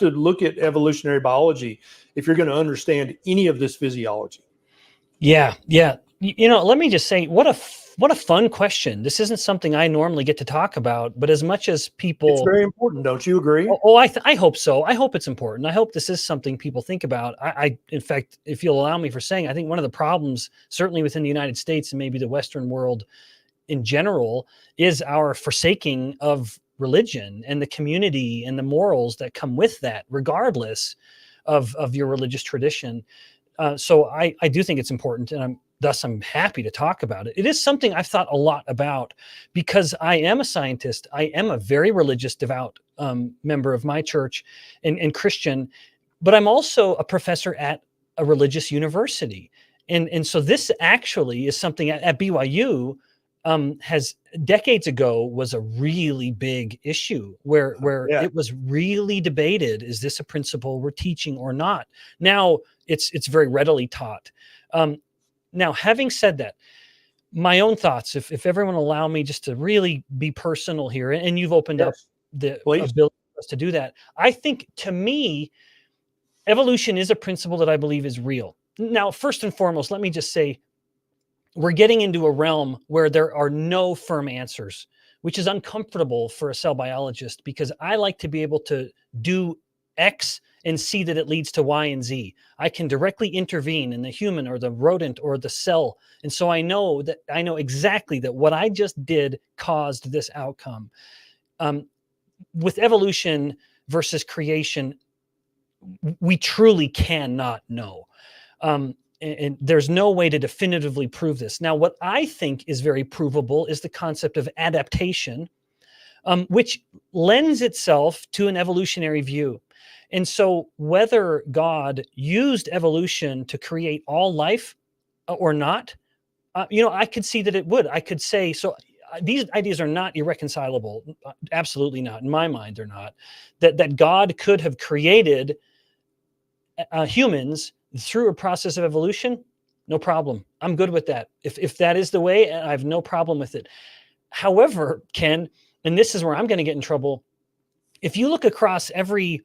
look at evolutionary biology if you're going to understand any of this physiology? Yeah. Let me just say, what a fun question. This isn't something I normally get to talk about, but as much as people, It's very important. Don't you agree? I hope so. I hope it's important. I hope this is something people think about. In fact, if you'll allow me for saying, I think one of the problems, certainly within the United States and maybe the Western world in general, is our forsaking of religion and the community and the morals that come with that, regardless of your religious tradition. So I do think it's important, and I'm happy to talk about it. It is something I've thought a lot about because I am a scientist. I am a very religious, devout member of my church and Christian, but I'm also a professor at a religious university. And so this actually is something at BYU has decades ago was a really big issue where it was really debated. Is this a principle we're teaching or not? Now it's very readily taught. Now, having said that, my own thoughts, if everyone allow me just to really be personal here, and you've opened up the ability for us to do that. I think, to me, evolution is a principle that I believe is real. Now, first and foremost, let me just say, we're getting into a realm where there are no firm answers, which is uncomfortable for a cell biologist because I like to be able to do X and see that it leads to Y and Z. I can directly intervene in the human or the rodent or the cell. And so I know exactly that what I just did caused this outcome. With evolution versus creation, we truly cannot know. And there's no way to definitively prove this. Now, what I think is very provable is the concept of adaptation, which lends itself to an evolutionary view. And so whether God used evolution to create all life or not, I could see that it would. I could say, so these ideas are not irreconcilable. Absolutely not. In my mind, they're not. That God could have created humans through a process of evolution, no problem. I'm good with that. If that is the way, I have no problem with it. However, Ken, and this is where I'm going to get in trouble, if you look across every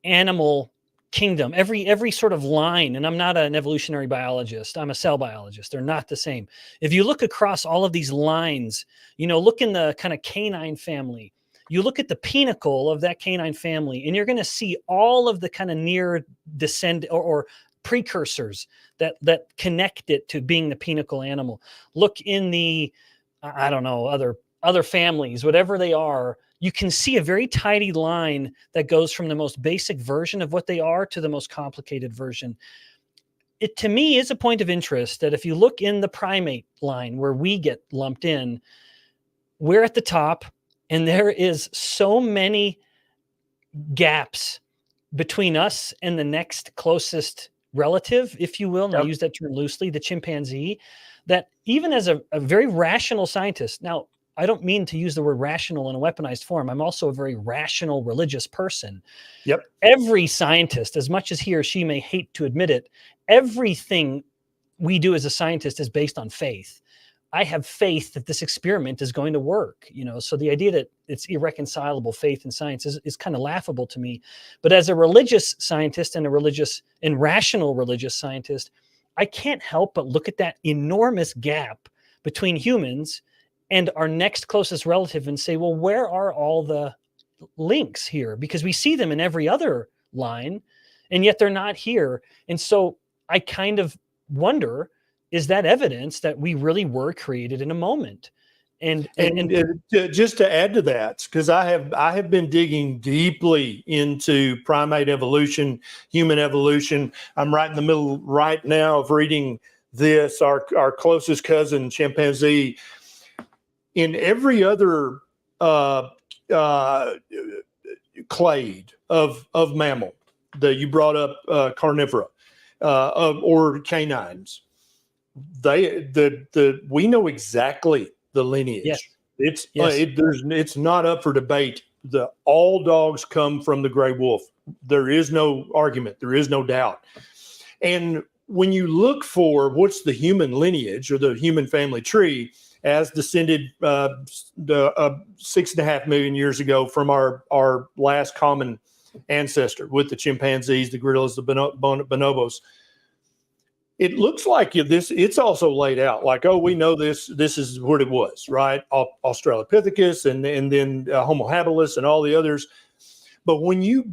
animal kingdom, every sort of line, and I'm not an evolutionary biologist, I'm a cell biologist. They're not the same. If you look across all of these lines, look in the kind of canine family, you look at the pinnacle of that canine family, and you're going to see all of the kind of near descend or precursors that connect it to being the pinnacle animal. Look in the, I don't know, other families, whatever they are, you can see a very tidy line that goes from the most basic version of what they are to the most complicated version. It, to me, is a point of interest that if you look in the primate line where we get lumped in, we're at the top, and there is so many gaps between us and the next closest relative, if you will, and I use that term loosely, the chimpanzee, that even as a very rational scientist, now, I don't mean to use the word rational in a weaponized form. I'm also a very rational religious person. Yep. Every scientist, as much as he or she may hate to admit it, everything we do as a scientist is based on faith. I have faith that this experiment is going to work, so the idea that it's irreconcilable, faith and science, is kind of laughable to me. But as a religious scientist and a religious and rational religious scientist, I can't help but look at that enormous gap between humans and our next closest relative and say, well, where are all the links here? Because we see them in every other line, and yet they're not here. And so I kind of wonder, is that evidence that we really were created in a moment? And just to add to that, because I have been digging deeply into primate evolution, human evolution. I'm right in the middle right now of reading this, our closest cousin, chimpanzee. In every other clade of mammal that you brought up, carnivora or canines, we know exactly the lineage. Yes. It's not up for debate. All dogs come from the gray wolf. There is no argument. There is no doubt. And when you look for what's the human lineage or the human family tree, as descended 6.5 million years ago from our last common ancestor with the chimpanzees, the gorillas, the bonobos. It looks like it's also laid out like, oh, we know this is what it was, right? Australopithecus and then Homo habilis and all the others. But when you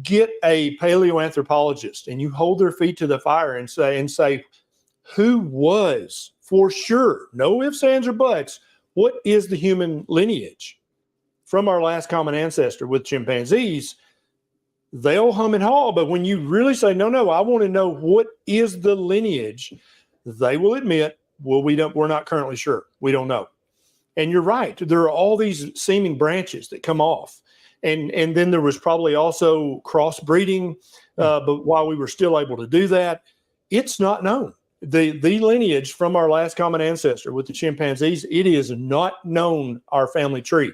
get a paleoanthropologist and you hold their feet to the fire and say, who was for sure, no ifs, ands, or buts, what is the human lineage from our last common ancestor with chimpanzees? They'll hum and haw, but when you really say, no, I want to know what is the lineage, they will admit, well, we're not currently sure. We don't know. And you're right. There are all these seeming branches that come off. And then there was probably also crossbreeding, but while we were still able to do that, it's not known. The lineage from our last common ancestor with the chimpanzees, it is not known, our family tree.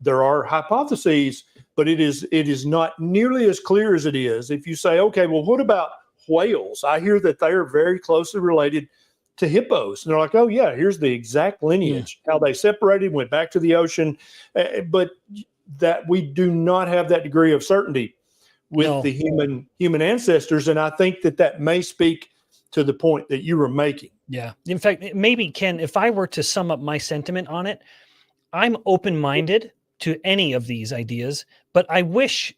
There are hypotheses, but it is not nearly as clear as it is if you say, okay, well, what about whales? I hear that they are very closely related to hippos. And they're like, oh, yeah, here's the exact lineage, how they separated, went back to the ocean. But that we do not have that degree of certainty with the human ancestors. And I think that may speak to the point that you were making. Yeah. In fact, maybe, Ken, if I were to sum up my sentiment on it, I'm open-minded to any of these ideas, but I wish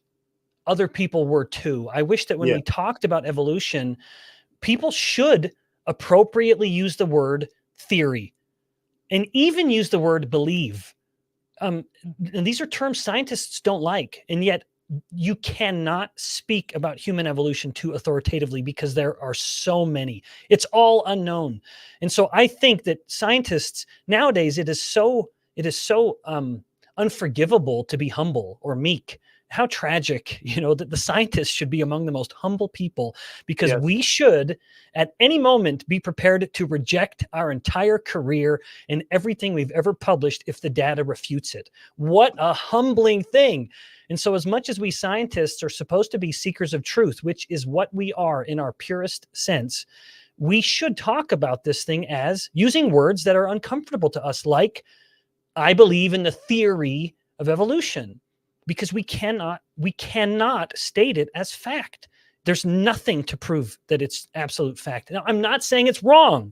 other people were too. I wish that when Yeah. we talked about evolution, people should appropriately use the word theory and even use the word believe. And these are terms scientists don't like, and yet you cannot speak about human evolution too authoritatively because there are so many. It's all unknown. And so I think that scientists nowadays, it is so unforgivable to be humble or meek. How tragic, that the scientists should be among the most humble people, because Yes. we should at any moment be prepared to reject our entire career and everything we've ever published if the data refutes it. What a humbling thing. And so as much as we scientists are supposed to be seekers of truth, which is what we are in our purest sense, we should talk about this thing as using words that are uncomfortable to us, like, I believe in the theory of evolution, because we cannot state it as fact. There's nothing to prove that it's absolute fact. Now, I'm not saying it's wrong.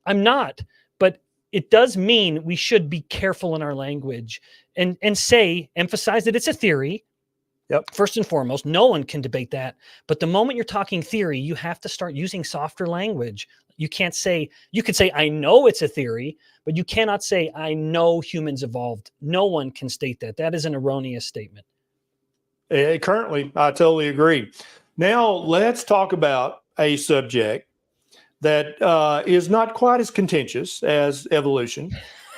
I'm not, but it does mean we should be careful in our language and emphasize that it's a theory. Yep. First and foremost, no one can debate that. But the moment you're talking theory, you have to start using softer language. You could say, I know it's a theory, but you cannot say, I know humans evolved. No one can state that. That is an erroneous statement. Currently, I totally agree. Now, let's talk about a subject that is not quite as contentious as evolution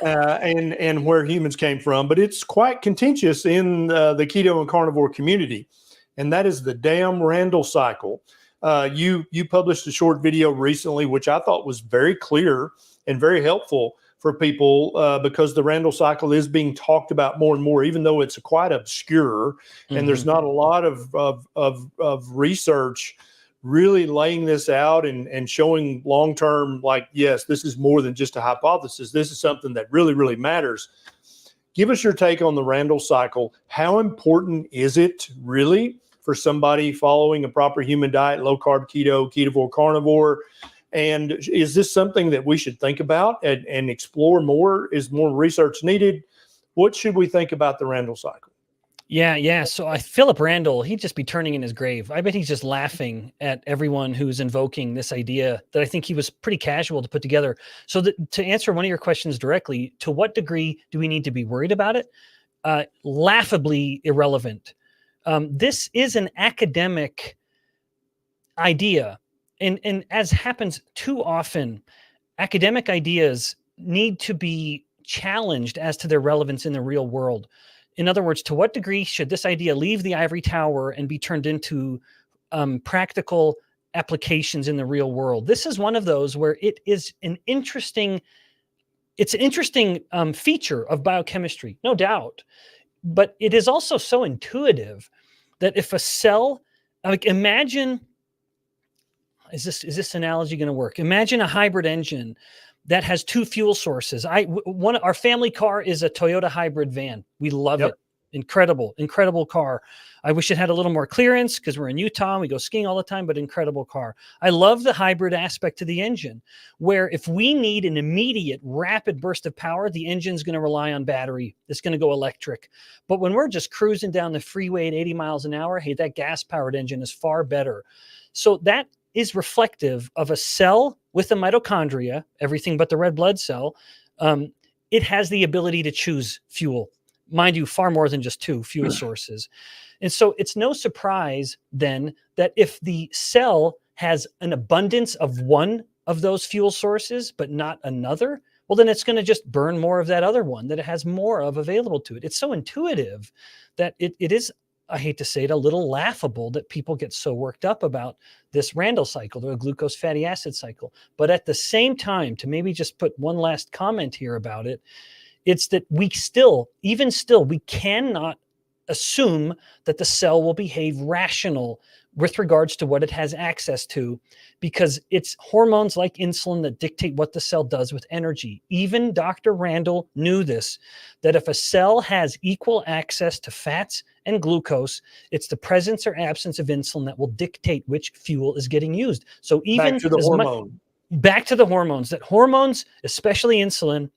and where humans came from, but it's quite contentious in the keto and carnivore community, and that is the damn Randle cycle. You published a short video recently, which I thought was very clear and very helpful for people because the Randle cycle is being talked about more and more, even though it's quite obscure and there's not a lot of research really laying this out and showing long-term, like, yes, this is more than just a hypothesis. This is something that really, really matters. Give us your take on the Randle cycle. How important is it really for somebody following a proper human diet, low carb, keto, ketovore, carnivore? And is this something that we should think about and explore more? Is more research needed? What should we think about the Randle cycle? Yeah. So Philip Randle, he'd just be turning in his grave. I bet he's just laughing at everyone who's invoking this idea that I think he was pretty casual to put together. So to answer one of your questions directly, to what degree do we need to be worried about it? Laughably irrelevant. This is an academic idea. And as happens too often, academic ideas need to be challenged as to their relevance in the real world. In other words, to what degree should this idea leave the ivory tower and be turned into practical applications in the real world? This is one of those where it is an interesting feature of biochemistry, no doubt. But it is also so intuitive that if a cell, like, imagine, is this analogy going to work? Imagine a hybrid engine that has two fuel sources. Our family car is a Toyota hybrid van. We love it. Incredible car. I wish it had a little more clearance because we're in Utah and we go skiing all the time, but incredible car. I love the hybrid aspect to the engine, where if we need an immediate rapid burst of power, the engine's going to rely on battery. It's going to go electric. But when we're just cruising down the freeway at 80 miles an hour, hey, that gas powered engine is far better. So that is reflective of a cell with a mitochondria, everything but the red blood cell. It has the ability to choose fuel. Mind you, far more than just two fuel sources. And so it's no surprise then that if the cell has an abundance of one of those fuel sources, but not another, well, then it's going to just burn more of that other one that it has more of available to it. It's so intuitive that it is, I hate to say it, a little laughable that people get so worked up about this Randle cycle, the glucose fatty acid cycle. But at the same time, to maybe just put one last comment here about it, it's that we cannot assume that the cell will behave rational with regards to what it has access to, because it's hormones like insulin that dictate what the cell does with energy. Even Dr. Randle knew this, that if a cell has equal access to fats and glucose, it's the presence or absence of insulin that will dictate which fuel is getting used. So even back to the hormone. Back to the hormones, that hormones, especially insulin,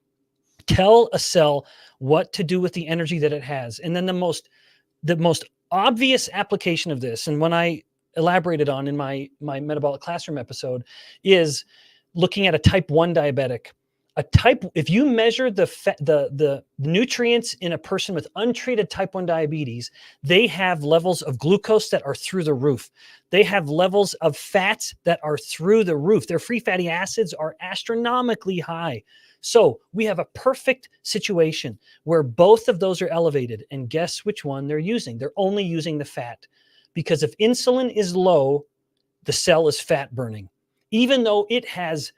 tell a cell what to do with the energy that it has. And then the most obvious application of this, and when I elaborated on in my metabolic classroom episode, is looking at a type 1 diabetic. If you measure the nutrients in a person with untreated type 1 diabetes, they have levels of glucose that are through the roof. They have levels of fats that are through the roof. Their free fatty acids are astronomically high. So we have a perfect situation where both of those are elevated. And guess which one they're using? They're only using the fat. Because if insulin is low, the cell is fat burning, even though it has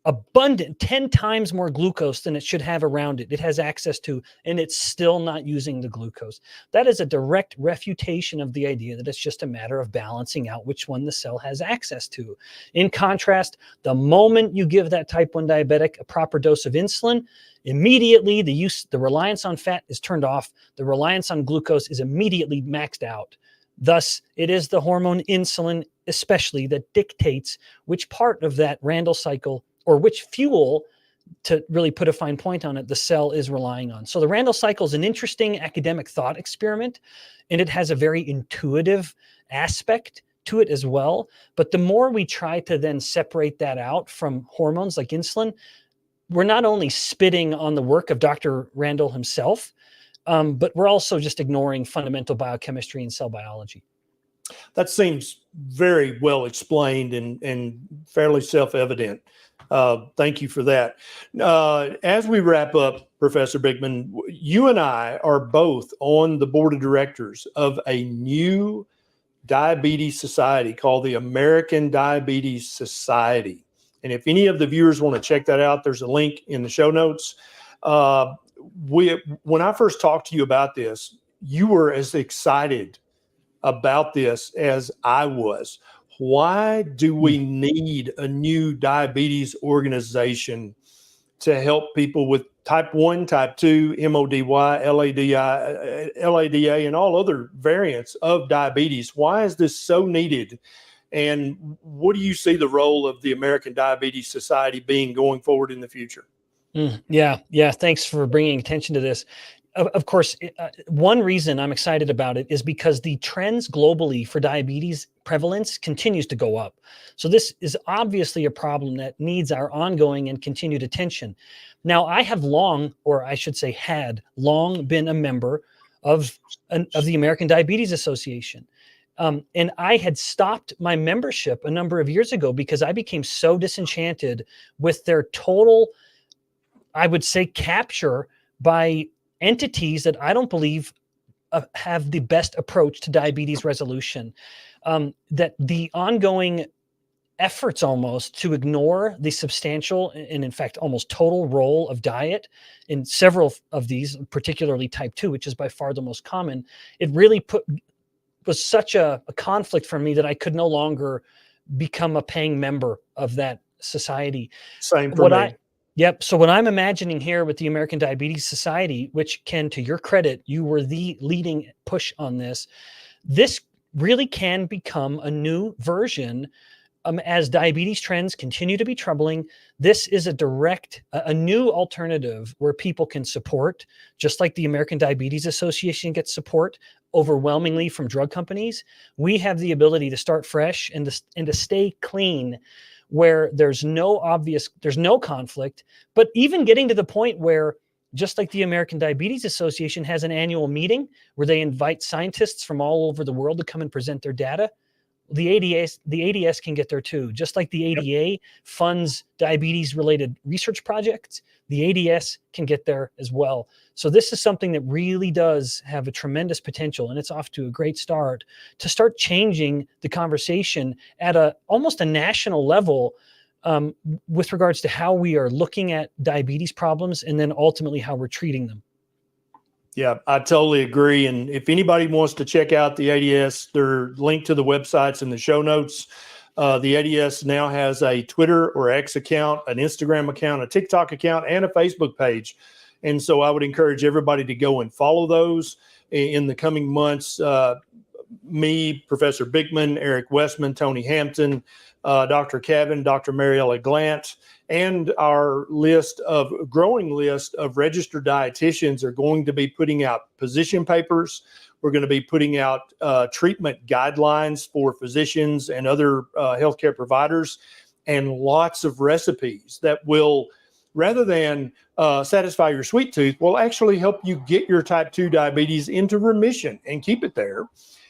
abundant 10 times more glucose than it should have around it. It has access to, and it's still not using the glucose. That is a direct refutation of the idea that it's just a matter of balancing out which one the cell has access to. In contrast, the moment you give that type 1 diabetic a proper dose of insulin, immediately the reliance on fat is turned off. The reliance on glucose is immediately maxed out. Thus, it is the hormone insulin especially that dictates which part of that Randle cycle, or which fuel, to really put a fine point on it, the cell is relying on. So the Randle cycle is an interesting academic thought experiment, and it has a very intuitive aspect to it as well. But the more we try to then separate that out from hormones like insulin, we're not only spitting on the work of Dr. Randle himself, but we're also just ignoring fundamental biochemistry and cell biology. That seems very well explained and fairly self-evident. Thank you for that. As we wrap up, Professor Bikman, you and I are both on the board of directors of a new diabetes society called the American Diabetes Society. And if any of the viewers want to check that out, there's a link in the show notes. When I first talked to you about this, you were as excited about this as I was. Why do we need a new diabetes organization to help people with type 1, type 2, MODY, LADA, and all other variants of diabetes? Why is this so needed? And what do you see the role of the American Diabetes Society being going forward in the future? Yeah. Thanks for bringing attention to this. Of course, one reason I'm excited about it is because the trends globally for diabetes prevalence continues to go up. So this is obviously a problem that needs our ongoing and continued attention. Now, I have long, or I should say had long, been a member of the American Diabetes Association. And I had stopped my membership a number of years ago because I became so disenchanted with their total, I would say, capture by entities that I don't believe have the best approach to diabetes resolution. That the ongoing efforts almost to ignore the substantial and in fact almost total role of diet in several of these, particularly type 2, which is by far the most common, it really was such a conflict for me that I could no longer become a paying member of that society. Same for me. Yep. So what I'm imagining here with the American Diabetes Society, which, Ken, to your credit, you were the leading push on this. This really can become a new version as diabetes trends continue to be troubling. This is a new alternative where people can support, just like the American Diabetes Association gets support overwhelmingly from drug companies. We have the ability to start fresh and to stay clean, where there's no conflict, but even getting to the point where, just like the American Diabetes Association has an annual meeting where they invite scientists from all over the world to come and present their data, the ADS can get there too. Just like the ADA funds diabetes-related research projects, the ADS can get there as well. So this is something that really does have a tremendous potential, and it's off to a great start to start changing the conversation at almost a national level with regards to how we are looking at diabetes problems and then ultimately how we're treating them. Yeah, I totally agree. And if anybody wants to check out the ADS, they're linked to the websites in the show notes. The ADS now has a Twitter or X account, an Instagram account, a TikTok account, and a Facebook page. And so I would encourage everybody to go and follow those in the coming months. me, Professor Bikman, Eric Westman, Tony Hampton, Dr. Kevin, Dr. Mariella Glant, and our growing list of registered dietitians are going to be putting out position papers. We're going to be putting out treatment guidelines for physicians and other healthcare providers, and lots of recipes that will, rather than satisfy your sweet tooth, will actually help you get your type 2 diabetes into remission and keep it there.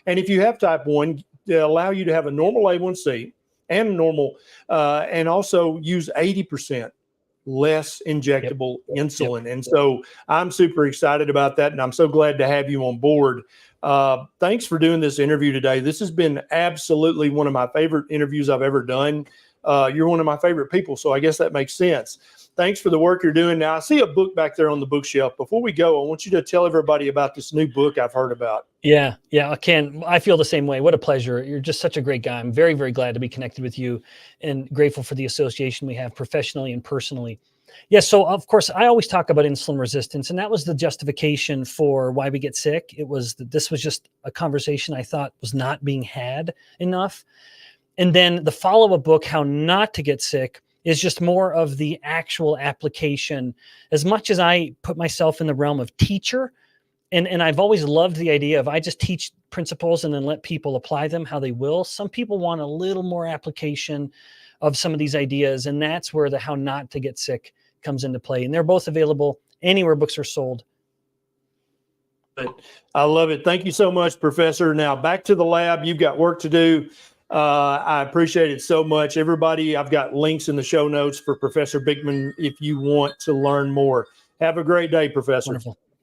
And if you have type 1, allow you to have a normal A1C and normal, and also use 80% less injectable insulin. And so I'm super excited about that, and I'm so glad to have you on board. Thanks for doing this interview today. This has been absolutely one of my favorite interviews I've ever done. You're one of my favorite people, so I guess that makes sense. Thanks for the work you're doing. Now, I see a book back there on the bookshelf. Before we go, I want you to tell everybody about this new book I've heard about. Yeah, Ken, I feel the same way. What a pleasure. You're just such a great guy. I'm very, very glad to be connected with you and grateful for the association we have professionally and personally. Yeah, so of course, I always talk about insulin resistance, and that was the justification for why we get sick. It was that this was just a conversation I thought was not being had enough. And then the follow-up book, How Not to Get Sick, is just more of the actual application. As much as I put myself in the realm of teacher, and I've always loved the idea of I just teach principles and then let people apply them how they will. Some people want a little more application of some of these ideas, and that's where the How Not to Get Sick comes into play. And they're both available anywhere books are sold. I love it. Thank you so much, Professor. Now back to the lab. You've got work to do. I appreciate it so much. Everybody, I've got links in the show notes for Professor Bikman if you want to learn more. Have a great day, Professor. Wonderful.